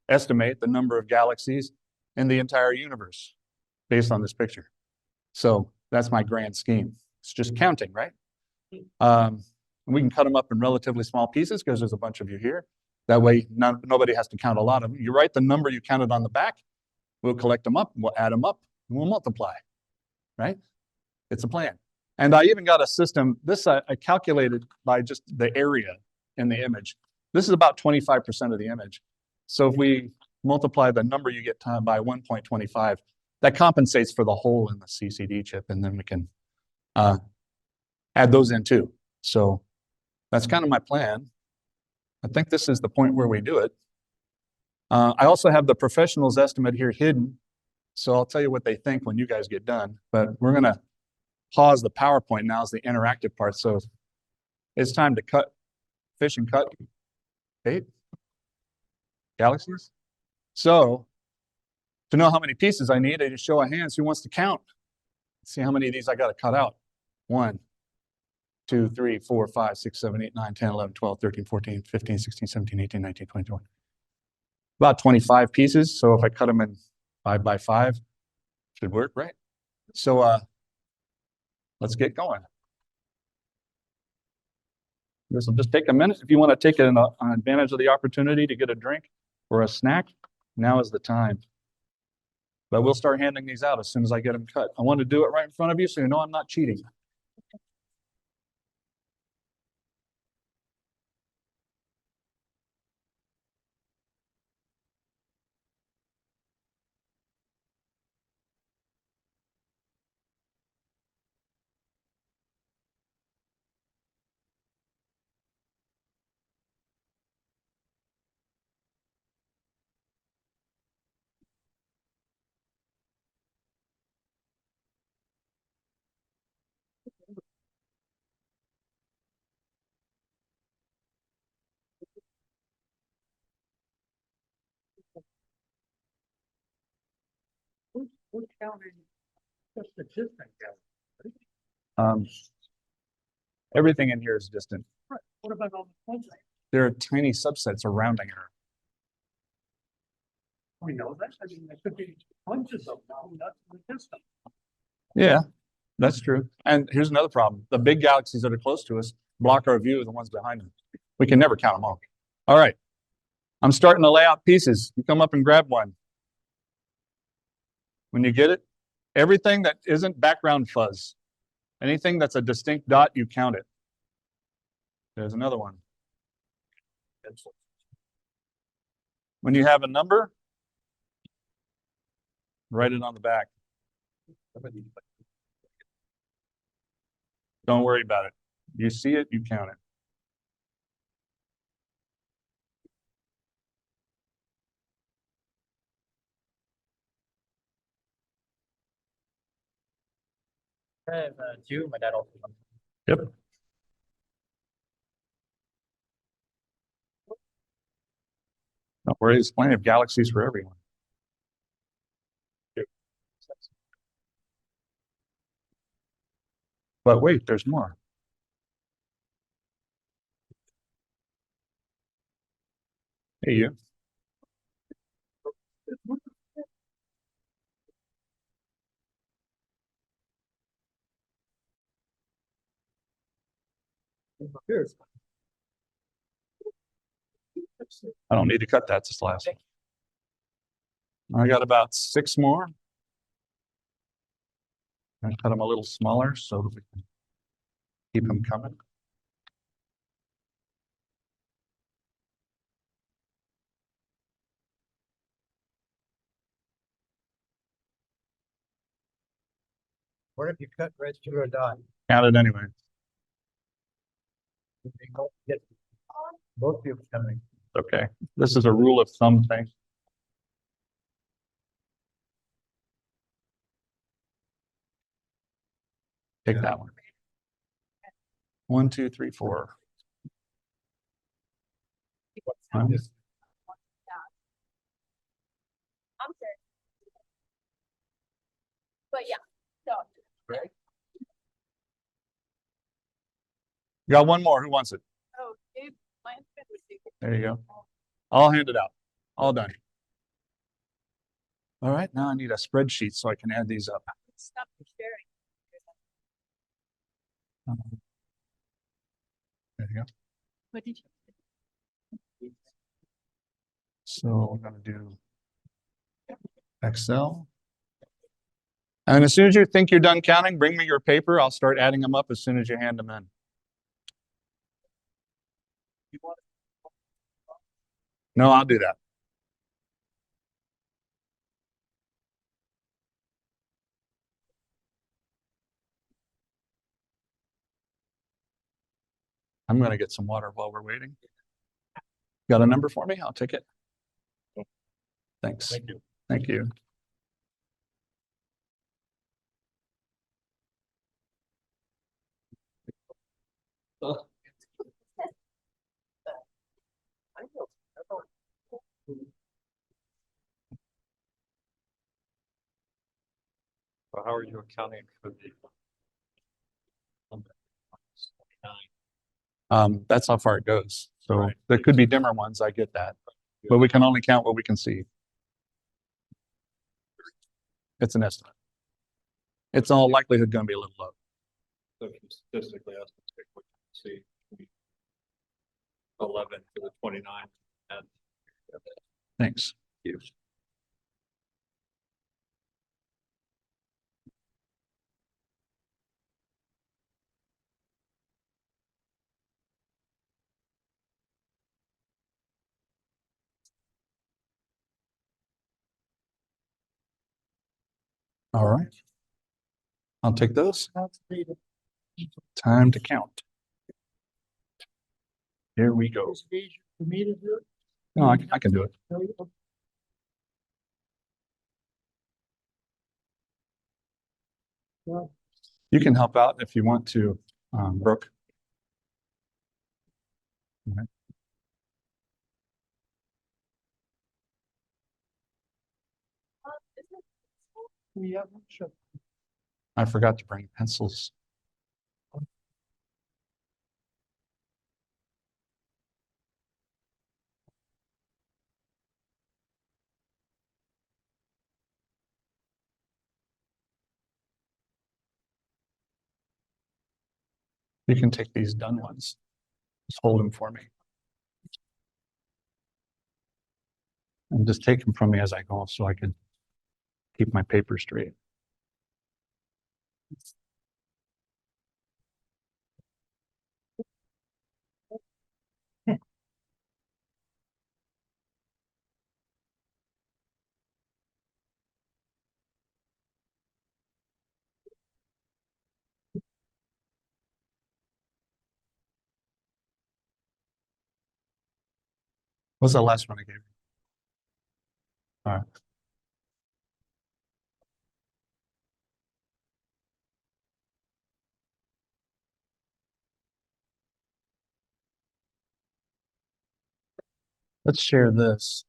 estimate the number of galaxies in the entire universe based on this picture. So that's my grand scheme. It's just counting, right? We can cut them up in relatively small pieces because there's a bunch of you here. That way, nobody has to count a lot of them. You write the number you counted on the back. We'll collect them up. We'll add them up. And we'll multiply, right? It's a plan. And I even got a system. This I calculated by just the area in the image. This is about 25% of the image. So if we multiply the number you get by 1.25, that compensates for the hole in the CCD chip, and then we can add those in too. So that's kind of my plan. I think this is the point where we do it. I also have the professionals' estimate here hidden, so I'll tell you what they think when you guys get done. But we're going to pause the PowerPoint now as the interactive part. So it's time to fish and cut bait. Galaxies. So to know how many pieces I need, I just show of hands who wants to count. See how many of these I got to cut out. 1, 2, 3, 4, 5, 6, 7, 8, 9, 10, 11, 12, 13, 14, 15, 16, 17, 18, 19, 20, 21. About 25 pieces. So if I cut them in 5 by 5, should work, right? So let's get going. This will just take a minute. If you want to take an advantage of the opportunity to get a drink or a snack, now is the time. But we'll start handing these out as soon as I get them cut. I want to do it right in front of you so you know I'm not cheating.
We're counting just the distant galaxies.
Everything in here is distant.
Right. What about all the close?
There are tiny subsets surrounding her.
We know that. I mean, there could be bunches of them, not the distant.
Yeah, that's true. And here's another problem. The big galaxies that are close to us block our view of the ones behind them. We can never count them all. All right. I'm starting to lay out pieces. You come up and grab one. When you get it, everything that isn't background fuzz, anything that's a distinct dot, you count it. There's another one. When you have a number, write it on the back. Don't worry about it. You see it, you count it.
Two, my dad also.
Yep. Don't worry, there's plenty of galaxies for everyone. But wait, there's more. Hey, you. I don't need to cut that, this last one. I got about 6 more. I cut them a little smaller so that we can keep them coming.
What if you cut right through a dot?
Count it anyway.
Get both people coming.
Okay. This is a rule of thumb thing. Take that one. 1, 2, 3, 4.
I'm sorry. But yeah, so.
You got one more. Who wants it?
Oh, Dave, my husband would do.
There you go. I'll hand it out. All done. All right, now I need a spreadsheet so I can add these up.
Stop sharing.
There you go.
What did you?
So we're gonna do Excel. And as soon as you think you're done counting, bring me your paper. I'll start adding them up as soon as you hand them in. No, I'll do that. I'm gonna get some water while we're waiting. Got a number for me? I'll take it. Thanks.
Thank you.
Thank you.
So how are you accounting for the?
That's how far it goes. So
Right.
there could be dimmer ones, I get that. But we can only count what we can see. It's an estimate. It's all likelihood gonna be a little low.
So if you statistically estimate what you see. 11 to the 29 and.
Thanks. All right. I'll take those. Time to count. Here we go.
For me to do
No, I can do it.
it.
You can help out if you want to, Brooke. All right.
Yeah, sure.
I forgot to bring pencils. You can take these done ones. Just hold them for me. And just take them from me as I go so I can keep my paper straight. What's the last one I gave you? All right. Let's share this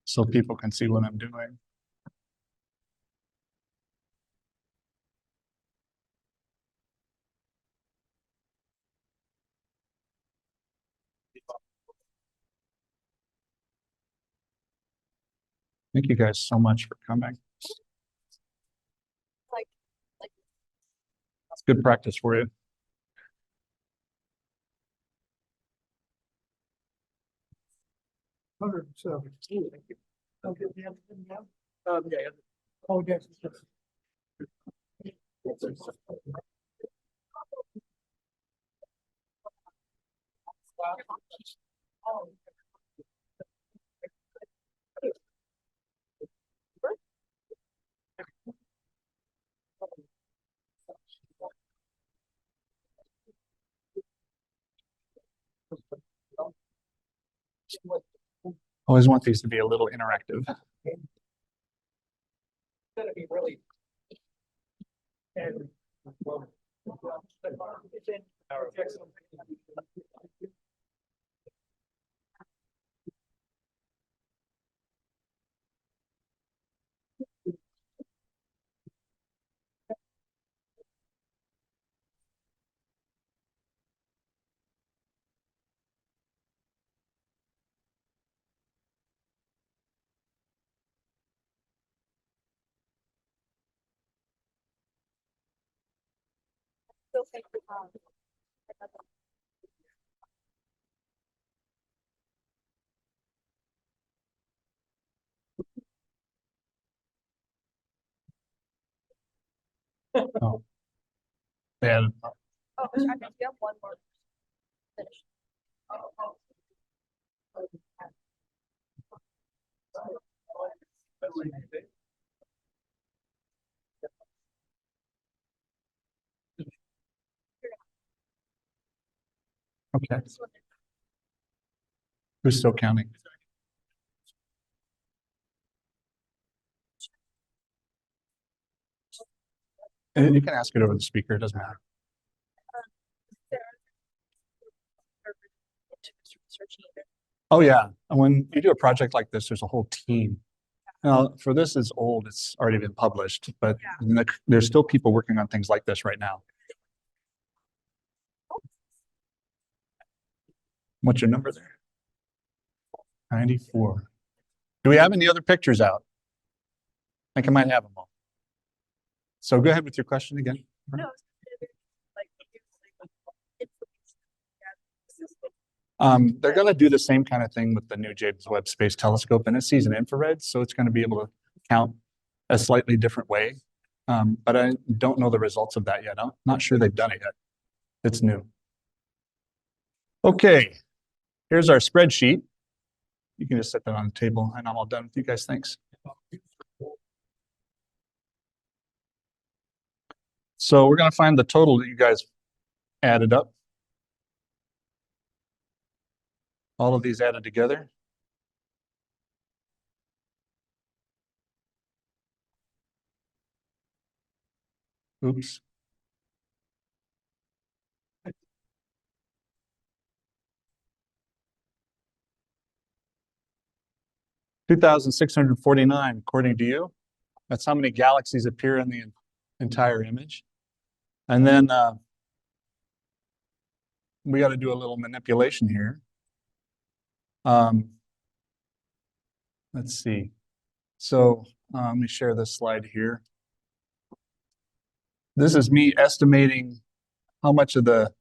so people can see what I'm doing. Thank you guys so much for coming. It's good practice for you.
Oh, yes.
Always want these to be a little interactive. Oh. And
Oh, you have one more. Finish.
okay. Who's still counting? And you can ask it over the speaker, it doesn't matter. Oh yeah, and when you do a project like this, there's a whole team. Now, for this is old, it's already been published, but there's still people working on things like this right now. What's your number there? 94. Do we have any other pictures out? I think I might have them all. So go ahead with your question again.
No.
They're going to do the same kind of thing with the new James Webb Space Telescope, and it sees an infrared, so it's going to be able to count a slightly different way. But I don't know the results of that yet. I'm not sure they've done it yet. It's new. Okay, here's our spreadsheet. You can just set that on the table, and I'm all done with you guys. Thanks. So we're going to find the total that you guys added up. All of these added together. Oops. $2,649 according to you. That's how many galaxies appear in the entire image. And then we got to do a little manipulation here. Let's see. So let me share this slide here. This is me estimating how much of the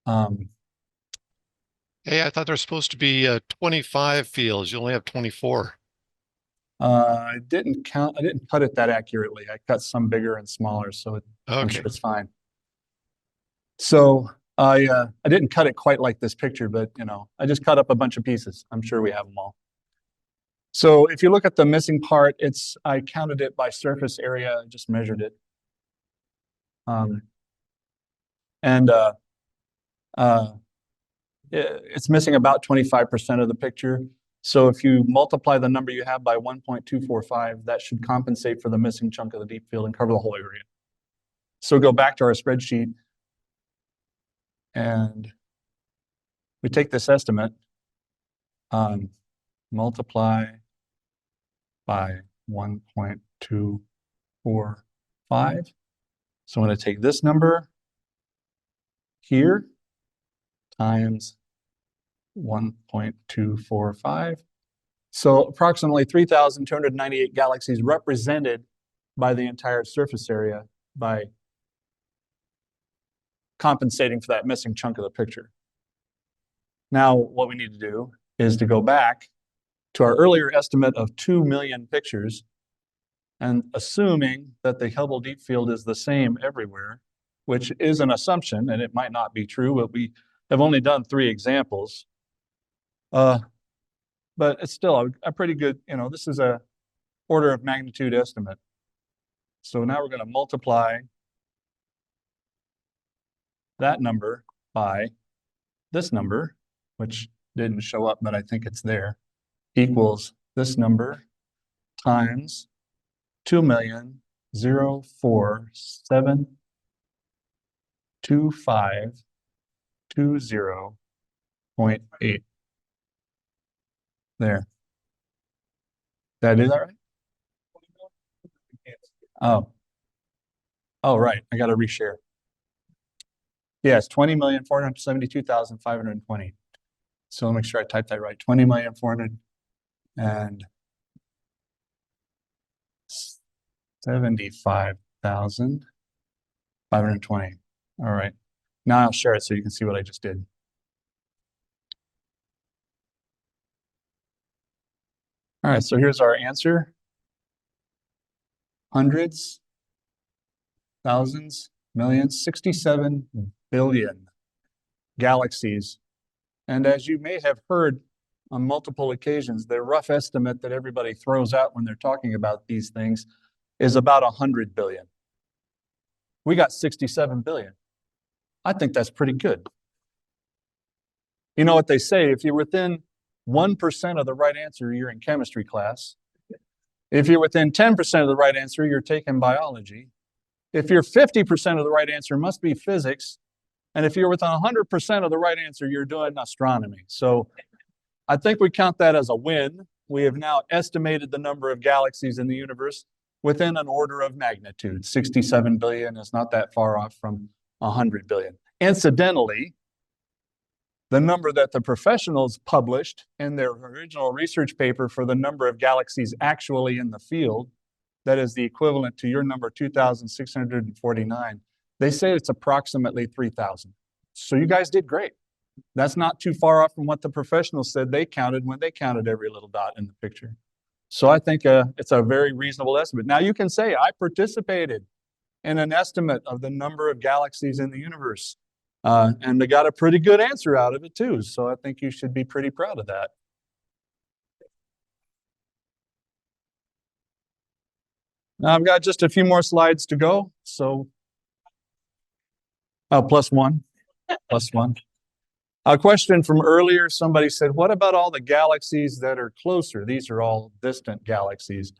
Hey, I thought there's supposed to be 25 fields. You only have 24.
I didn't count, I didn't cut it that accurately. I cut some bigger and smaller, so I'm
Okay.
sure it's fine. So I didn't cut it quite like this picture, but you know, I just cut up a bunch of pieces. I'm sure we have them all. So if you look at the missing part, I counted it by surface area, I just measured it. It's missing about 25% of the picture. So if you multiply the number you have by 1.245, that should compensate for the missing chunk of the deep field and cover the whole area. So go back to our spreadsheet and we take this estimate multiply by 1.245. So I'm going to take this number here times 1.245. So approximately 3,298 galaxies represented by the entire surface area by compensating for that missing chunk of the picture. Now, what we need to do is to go back to our earlier estimate of 2 million pictures, and assuming that the Hubble Deep Field is the same everywhere, which is an assumption, and it might not be true, but we have only done 3 examples. But it's still a pretty good, this is a order of magnitude estimate. So now we're going to multiply that number by this number, which didn't show up, but I think it's there, equals this number times 2,047,2520.8. There. Did I do that right? Oh, right. I got to reshare. Yes, 20,472,520. So let me make sure I typed that right. 20,475,520. All right. Now I'll share it so you can see what I just did. All right, so here's our answer. Hundreds, thousands, millions, 67 billion galaxies. And as you may have heard on multiple occasions, the rough estimate that everybody throws out when they're talking about these things is about 100 billion. We got 67 billion. I think that's pretty good. You know what they say, if you're within 1% of the right answer, you're in chemistry class. If you're within 10% of the right answer, you're taking biology. If you're 50% of the right answer, must be physics. And if you're within 100% of the right answer, you're doing astronomy. So I think we count that as a win. We have now estimated the number of galaxies in the universe within an order of magnitude. 67 billion is not that far off from 100 billion. Incidentally, the number that the professionals published in their original research paper for the number of galaxies actually in the field, that is the equivalent to your number 2,649, they say it's approximately 3,000. So you guys did great. That's not too far off from what the professionals said they counted when they counted every little dot in the picture. So I think it's a very reasonable estimate. Now you can say, I participated in an estimate of the number of galaxies in the universe. And they got a pretty good answer out of it too. So I think you should be pretty proud of that. Now I've got just a few more slides to go. So, +1, +1. A question from earlier, somebody said, what about all the galaxies that are closer? These are all distant galaxies.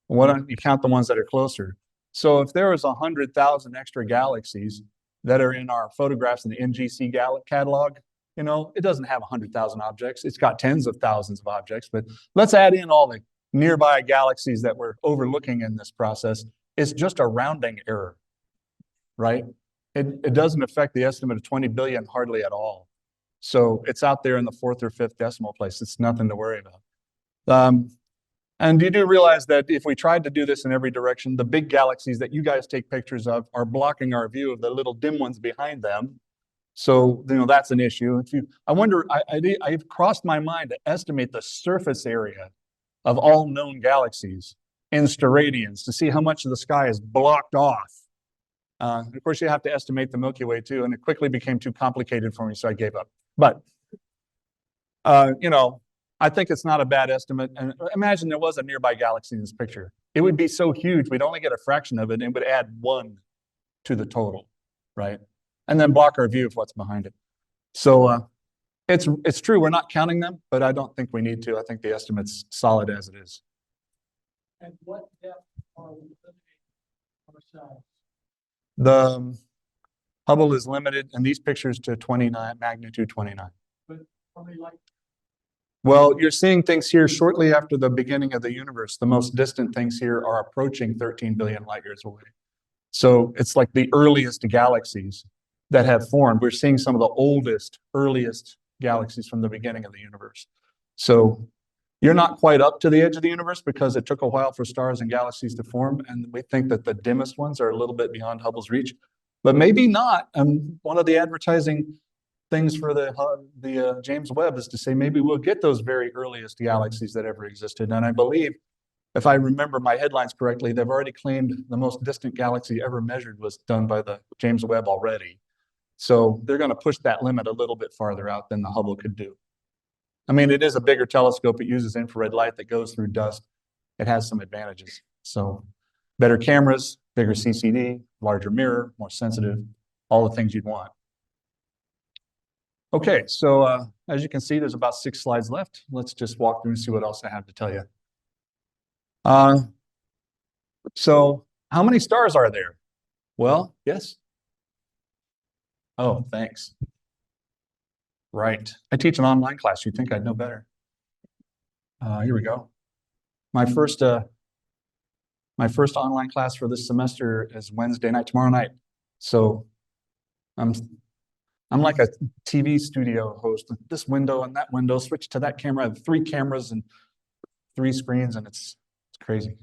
Why don't you count the ones that are closer? So if there was 100,000 extra galaxies that are in our photographs in the NGC catalog, it doesn't have 100,000 objects. It's got tens of thousands of objects, but let's add in all the nearby galaxies that we're overlooking in this process. It's just a rounding error, right? It doesn't affect the estimate of 20 billion hardly at all. So it's out there in the 4th or 5th decimal place. It's nothing to worry about. And you do realize that if we tried to do this in every direction, the big galaxies that you guys take pictures of are blocking our view of the little dim ones behind them. So, that's an issue. I wonder, I've crossed my mind to estimate the surface area of all known galaxies in steradians to see how much of the sky is blocked off. Of course, you have to estimate the Milky Way too, and it quickly became too complicated for me, so I gave up. But, I think it's not a bad estimate. And imagine there was a nearby galaxy in this picture. It would be so huge, we'd only get a fraction of it, and it would add 1 to the total, right? And then block our view of what's behind it. So it's true, we're not counting them, but I don't think we need to. I think the estimate's solid as it is.
And what depth are we limiting ourselves?
The Hubble is limited in these pictures to 29, magnitude 29.
But how many light?
Well, you're seeing things here shortly after the beginning of the universe. The most distant things here are approaching 13 billion light years away. So it's like the earliest galaxies that have formed. We're seeing some of the oldest, earliest galaxies from the beginning of the universe. So you're not quite up to the edge of the universe because it took a while for stars and galaxies to form. And we think that the dimmest ones are a little bit beyond Hubble's reach, but maybe not. One of the advertising things for the James Webb is to say maybe we'll get those very earliest galaxies that ever existed. And I believe, if I remember my headlines correctly, they've already claimed the most distant galaxy ever measured was done by the James Webb already. So they're going to push that limit a little bit farther out than the Hubble could do. I mean, it is a bigger telescope. It uses infrared light that goes through dust. It has some advantages. So better cameras, bigger CCD, larger mirror, more sensitive, all the things you'd want. Okay, so as you can see, there's about 6 slides left. Let's just walk through and see what else I have to tell you. So how many stars are there? Well, yes. Oh, thanks. Right. I teach an online class. You'd think I'd know better. Here we go. My first online class for this semester is Wednesday night, tomorrow night. So I'm like a TV studio host. This window and that window, switch to that camera. I have 3 cameras and 3 screens, and it's crazy.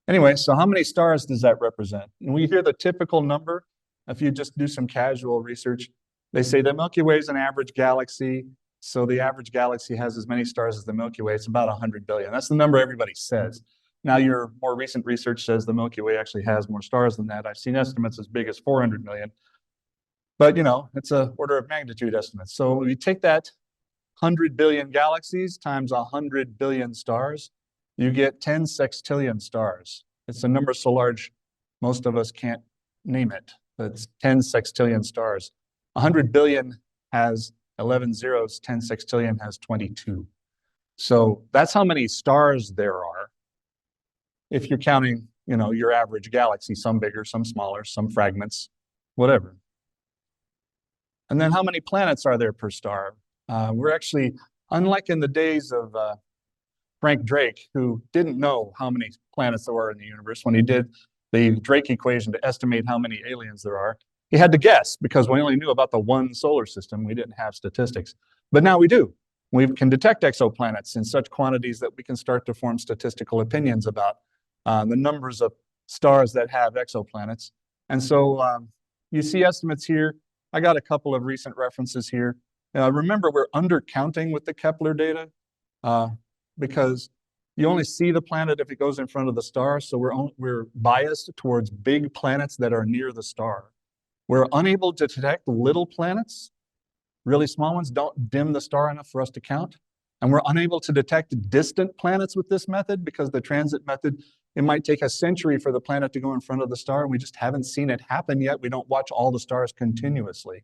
Anyway, so how many stars does that represent? And we hear the typical number. If you just do some casual research, they say the Milky Way is an average galaxy. So the average galaxy has as many stars as the Milky Way. It's about 100 billion. That's the number everybody says. Now, your more recent research says the Milky Way actually has more stars than that. I've seen estimates as big as 400 million. But, you know, it's an order of magnitude estimate. So you take that 100 billion galaxies times 100 billion stars, you get 10 sextillion stars. It's a number so large, most of us can't name it. That's 10 sextillion stars. 100 billion has 11 zeros, 10 sextillion has 22. So that's how many stars there are. If you're counting, you know, your average galaxy, some bigger, some smaller, some fragments, whatever. And then how many planets are there per star? We're actually, unlike in the days of Frank Drake, who didn't know how many planets there were in the universe, when he did the Drake equation to estimate how many aliens there are, he had to guess because we only knew about the one solar system. We didn't have statistics. But now we do. We can detect exoplanets in such quantities that we can start to form statistical opinions about the numbers of stars that have exoplanets. And so you see estimates here. I got a couple of recent references here. Remember, we're undercounting with the Kepler data because you only see the planet if it goes in front of the star. So we're biased towards big planets that are near the star. We're unable to detect little planets. Really small ones don't dim the star enough for us to count. And we're unable to detect distant planets with this method because the transit method, it might take a century for the planet to go in front of the star. And we just haven't seen it happen yet. We don't watch all the stars continuously.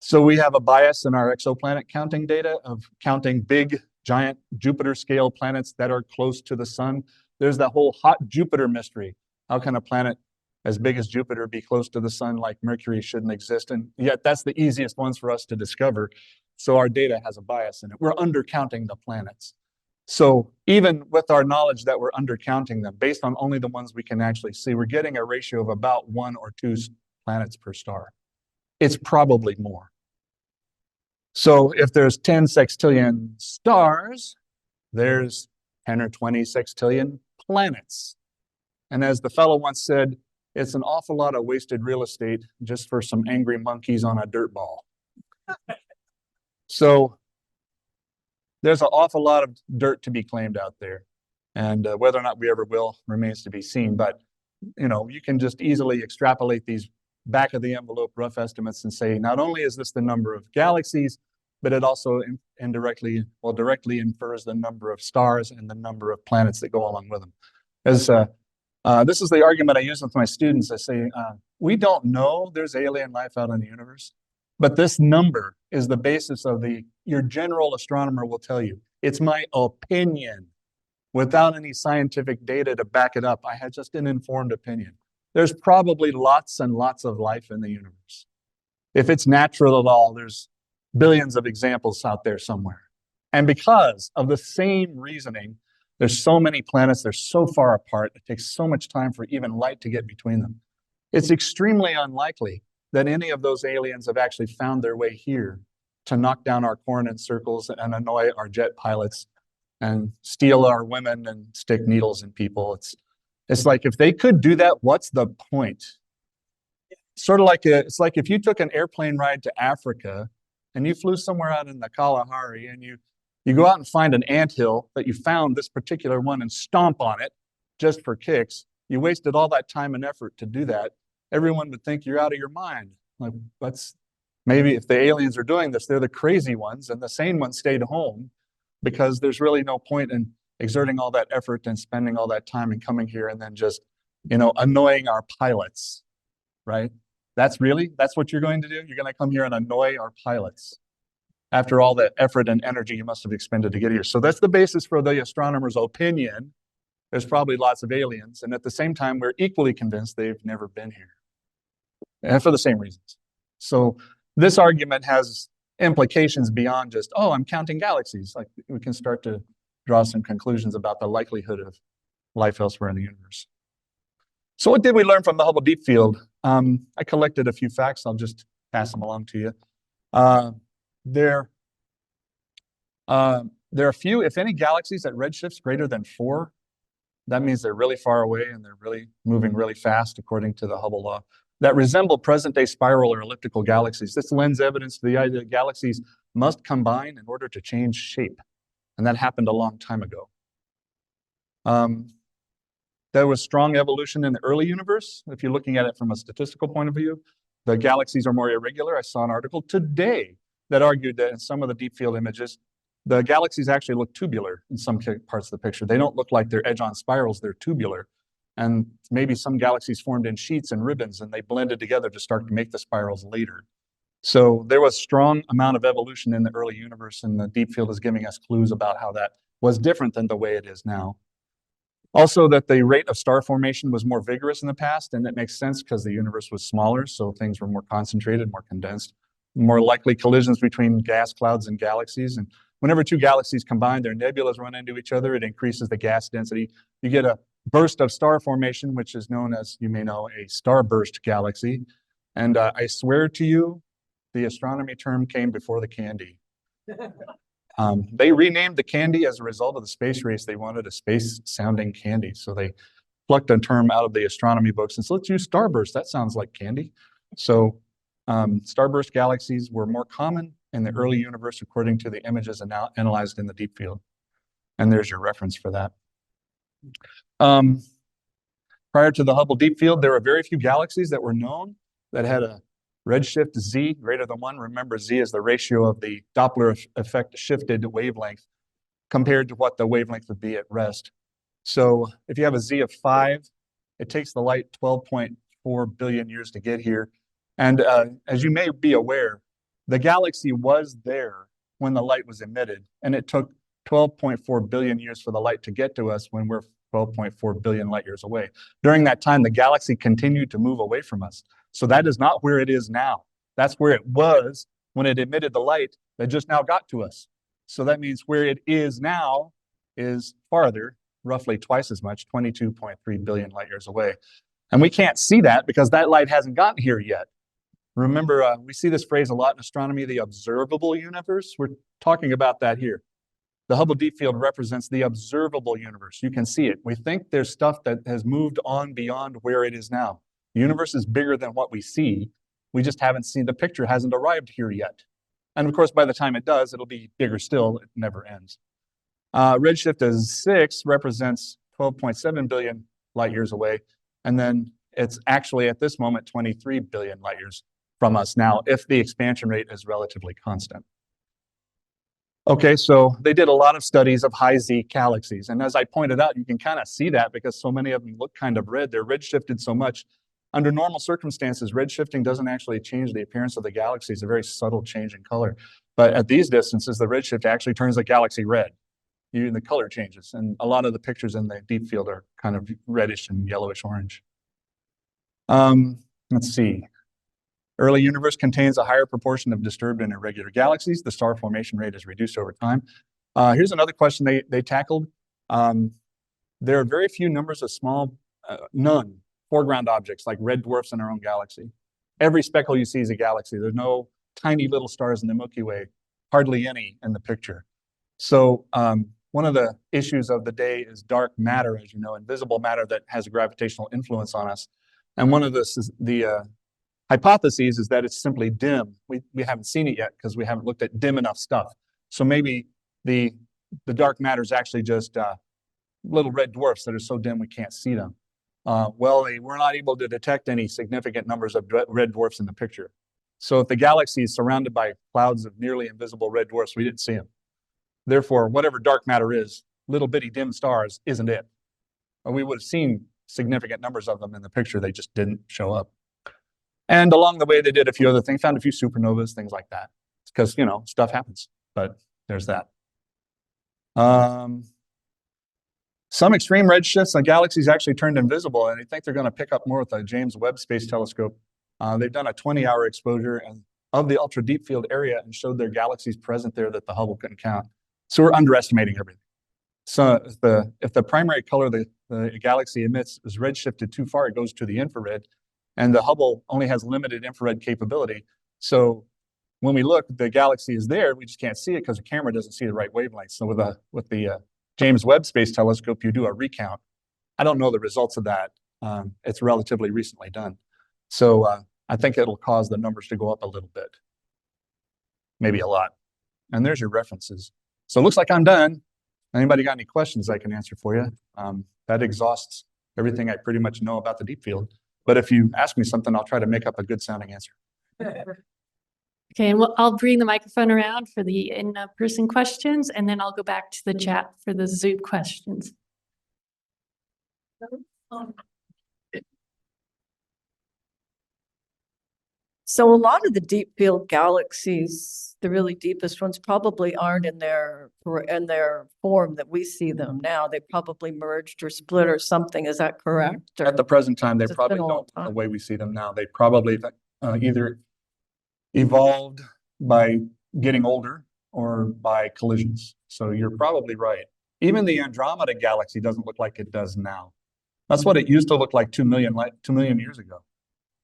So we have a bias in our exoplanet counting data of counting big, giant Jupiter-scale planets that are close to the sun. There's that whole hot Jupiter mystery. How can a planet as big as Jupiter be close to the sun like Mercury shouldn't exist? And yet that's the easiest ones for us to discover. So our data has a bias in it. We're undercounting the planets. So even with our knowledge that we're undercounting them, based on only the ones we can actually see, we're getting a ratio of about 1 or 2 planets per star. It's probably more. So if there's 10 sextillion stars, there's 10 or 20 sextillion planets. And as the fellow once said, it's an awful lot of wasted real estate just for some angry monkeys on a dirt ball. So there's an awful lot of dirt to be claimed out there. And whether or not we ever will remains to be seen. But, you know, you can just easily extrapolate these back of the envelope rough estimates and say, not only is this the number of galaxies, but it also directly infers the number of stars and the number of planets that go along with them. As this is the argument I use with my students. I say, we don't know there's alien life out in the universe, but this number is the basis of your general astronomer will tell you. It's my opinion without any scientific data to back it up. I had just an informed opinion. There's probably lots and lots of life in the universe. If it's natural at all, there's billions of examples out there somewhere. And because of the same reasoning, there's so many planets, they're so far apart, it takes so much time for even light to get between them. It's extremely unlikely that any of those aliens have actually found their way here to knock down our coordinate circles and annoy our jet pilots and steal our women and stick needles in people. It's like if they could do that, what's the point? Sort of like it's like if you took an airplane ride to Africa and you flew somewhere out in the Kalahari and you go out and find an anthill that you found this particular one and stomp on it just for kicks. You wasted all that time and effort to do that. Everyone would think you're out of your mind. Like, maybe if the aliens are doing this, they're the crazy ones and the sane ones stayed home, because there's really no point in exerting all that effort and spending all that time and coming here and then just, annoying our pilots, right? That's what you're going to do? You're going to come here and annoy our pilots after all the effort and energy you must have expended to get here. So that's the basis for the astronomer's opinion. There's probably lots of aliens. And at the same time, we're equally convinced they've never been here. And for the same reasons. So this argument has implications beyond just, oh, I'm counting galaxies. Like, we can start to draw some conclusions about the likelihood of life elsewhere in the universe. So what did we learn from the Hubble Deep Field? I collected a few facts. I'll just pass them along to you. There are few, if any, galaxies at redshifts greater than 4. That means they're really far away and they're really moving really fast according to the Hubble law, that resemble present-day spiral or elliptical galaxies. This lends evidence to the idea that galaxies must combine in order to change shape. And that happened a long time ago. There was strong evolution in the early universe. If you're looking at it from a statistical point of view, the galaxies are more irregular. I saw an article today that argued that in some of the deep field images, the galaxies actually look tubular in some parts of the picture. They don't look like they're edge-on spirals, they're tubular. And maybe some galaxies formed in sheets and ribbons and they blended together to start to make the spirals later. So there was strong amount of evolution in the early universe, and the deep field is giving us clues about how that was different than the way it is now. Also, that the rate of star formation was more vigorous in the past, and that makes sense because the universe was smaller, so things were more concentrated, more condensed, more likely collisions between gas clouds and galaxies. And whenever two galaxies combine, their nebulas run into each other, it increases the gas density. You get a burst of star formation, which is known as, you may know, a starburst galaxy. And I swear to you, the astronomy term came before the candy. They renamed the candy as a result of the space race. They wanted a space-sounding candy, so they plucked a term out of the astronomy books and said, let's use starburst. That sounds like candy. So starburst galaxies were more common in the early universe according to the images analyzed in the deep field. And there's your reference for that. Prior to the Hubble Deep Field, there were very few galaxies that were known that had a redshift Z greater than 1. Remember, Z is the ratio of the Doppler effect shifted wavelength compared to what the wavelength would be at rest. So if you have a Z of 5, it takes the light 12.4 billion years to get here. And as you may be aware, the galaxy was there when the light was emitted, and it took 12.4 billion years for the light to get to us when we're 12.4 billion light years away. During that time, the galaxy continued to move away from us. So that is not where it is now. That's where it was when it emitted the light that just now got to us. So that means where it is now is farther, roughly twice as much, 22.3 billion light years away. And we can't see that because that light hasn't gotten here yet. Remember, we see this phrase a lot in astronomy, the observable universe. We're talking about that here. The Hubble Deep Field represents the observable universe. You can see it. We think there's stuff that has moved on beyond where it is now. The universe is bigger than what we see. We just haven't seen, the picture hasn't arrived here yet. And of course, by the time it does, it'll be bigger still. It never ends. Redshift as 6 represents 12.7 billion light years away. And then it's actually at this moment, 23 billion light years from us now, if the expansion rate is relatively constant. Okay, so they did a lot of studies of high Z galaxies. And as I pointed out, you can kind of see that because so many of them look kind of red. They're redshifted so much. Under normal circumstances, redshifting doesn't actually change the appearance of the galaxy. It's a very subtle change in color. But at these distances, the redshift actually turns the galaxy red. The color changes. And a lot of the pictures in the deep field are kind of reddish and yellowish orange. Let's see. Early universe contains a higher proportion of disturbed and irregular galaxies. The star formation rate is reduced over time. Here's another question they tackled. There are very few numbers of small, none, foreground objects like red dwarfs in our own galaxy. Every speckle you see is a galaxy. There's no tiny little stars in the Milky Way, hardly any in the picture. So one of the issues of the day is dark matter, as you know, invisible matter that has a gravitational influence on us. And one of the hypotheses is that it's simply dim. We haven't seen it yet because we haven't looked at dim enough stuff. So maybe the dark matter is actually just little red dwarfs that are so dim we can't see them. Well, we're not able to detect any significant numbers of red dwarfs in the picture. So if the galaxy is surrounded by clouds of nearly invisible red dwarfs, we didn't see them. Therefore, whatever dark matter is, little bitty dim stars isn't it. Or we would have seen significant numbers of them in the picture, they just didn't show up. And along the way, they did a few other things, found a few supernovas, things like that. Because, you know, stuff happens, but there's that. Some extreme redshifts on galaxies actually turned invisible, and I think they're going to pick up more with the James Webb Space Telescope. They've done a 20-hour exposure of the ultra deep field area and showed their galaxies present there that the Hubble couldn't count. So we're underestimating everything. So if the primary color the galaxy emits is redshifted too far, it goes to the infrared, and the Hubble only has limited infrared capability. So when we look, the galaxy is there, we just can't see it because the camera doesn't see the right wavelength. So with the James Webb Space Telescope, you do a recount. I don't know the results of that. It's relatively recently done. So I think it'll cause the numbers to go up a little bit, maybe a lot. And there's your references. So it looks like I'm done. Anybody got any questions I can answer for you? That exhausts everything I pretty much know about the deep field. But if you ask me something, I'll try to make up a good sounding answer.
Okay, and I'll bring the microphone around for the in-person questions, and then I'll go back to the chat for the Zoom questions.
So a lot of the deep field galaxies, the really deepest ones, probably aren't in their form that we see them now. They probably merged or split or something. Is that correct? Or
At the present time, they
It's been
probably
a long
don't the
time.
way we see them now. They probably either evolved by getting older or by collisions. So you're probably right. Even the Andromeda galaxy doesn't look like it does now. That's what it used to look like 2 million years ago.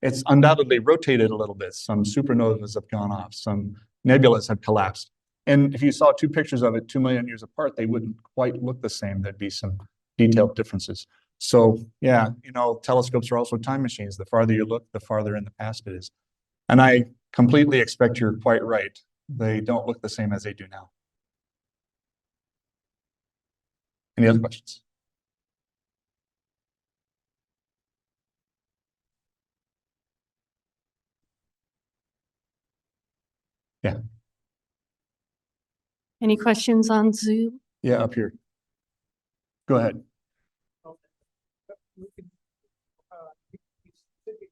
It's undoubtedly rotated a little bit. Some supernovas have gone off. Some nebulas have collapsed. And if you saw two pictures of it 2 million years apart, they wouldn't quite look the same. There'd be some detailed differences. So yeah, you know, telescopes are also time machines. The farther you look, the farther in the past it is. And I completely expect you're quite right. They don't look the same as they do now. Any other questions? Yeah.
Any questions on Zoom?
Yeah, up here. Go ahead.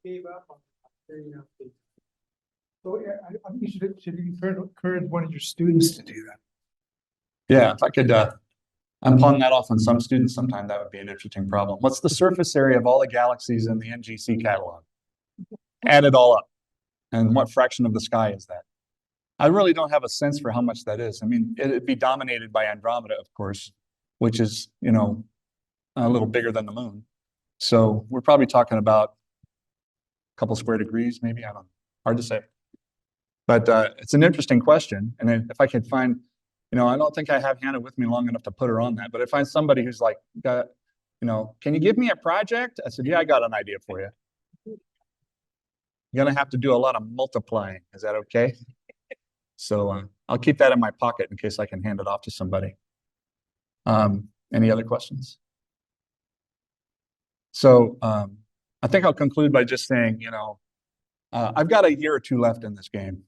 Gave up on so I think you should encourage one of your students to do that.
Yeah, if I could I'm pawn that off on some students sometime, that would be an interesting problem. What's the surface area of all the galaxies in the NGC catalog? Add it all up. And what fraction of the sky is that? I really don't have a sense for how much that is. I mean, it'd be dominated by Andromeda, of course, which is, you know, a little bigger than the moon. So we're probably talking about a couple square degrees, maybe. I don't know. Hard to say. But it's an interesting question. And if I could find, you know, I don't think I have Hannah with me long enough to put her on that. But if I find somebody who's like, got, you know, can you give me a project? I said, yeah, I got an idea for you. You're going to have to do a lot of multiplying. Is that okay? So I'll keep that in my pocket in case I can hand it off to somebody. Any other questions? So I think I'll conclude by just saying, you know, I've got a year or two left in this game.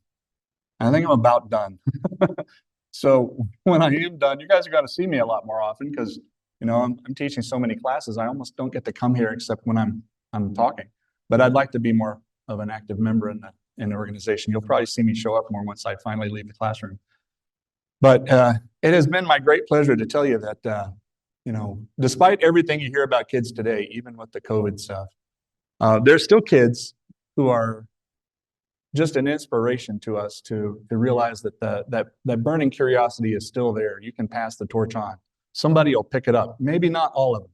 I think I'm about done. So when I am done, you guys are going to see me a lot more often because, you know, I'm teaching so many classes. I almost don't get to come here except when I'm talking. But I'd like to be more of an active member in the organization. You'll probably see me show up more once I finally leave the classroom. But it has been my great pleasure to tell you that, you know, despite everything you hear about kids today, even with the COVID stuff, there's still kids who are just an inspiration to us to realize that that burning curiosity is still there. You can pass the torch on. Somebody will pick it up. Maybe not all of them.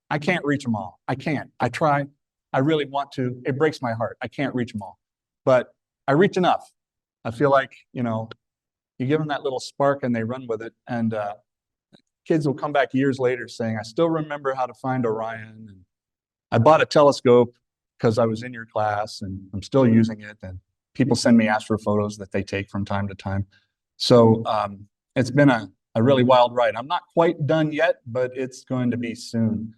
I can't reach them all. I can't. I try. I really want to. It breaks my heart. I can't reach them all, but I reach enough. I feel like, you know, you give them that little spark and they run with it. And kids will come back years later saying, I still remember how to find Orion. And I bought a telescope because I was in your class and I'm still using it. And people send me astrophotos that they take from time to time. So it's been a really wild ride. I'm not quite done yet, but it's going to be soon.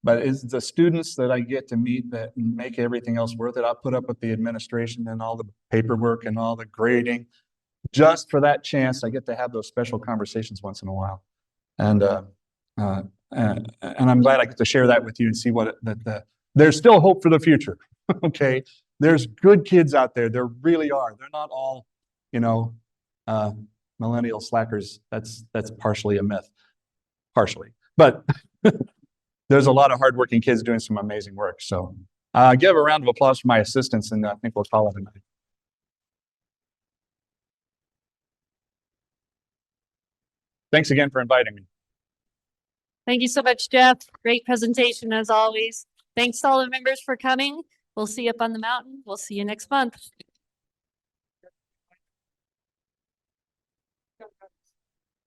But it's the students that I get to meet that make everything else worth it. I put up with the administration and all the paperwork and all the grading just for that chance. I get to have those special conversations once in a while. And I'm glad I get to share that with you and see what there's still hope for the future. Okay. There's good kids out there. There really are. They're not all, you know, millennial slackers. That's partially a myth, partially, but there's a lot of hardworking kids doing some amazing work. So give a round of applause for my assistants, and I think we'll call it a night. Thanks again for inviting me.
Thank you so much, Jeff. Great presentation as always. Thanks to all the members for coming. We'll see you up on the mountain. We'll see you next month.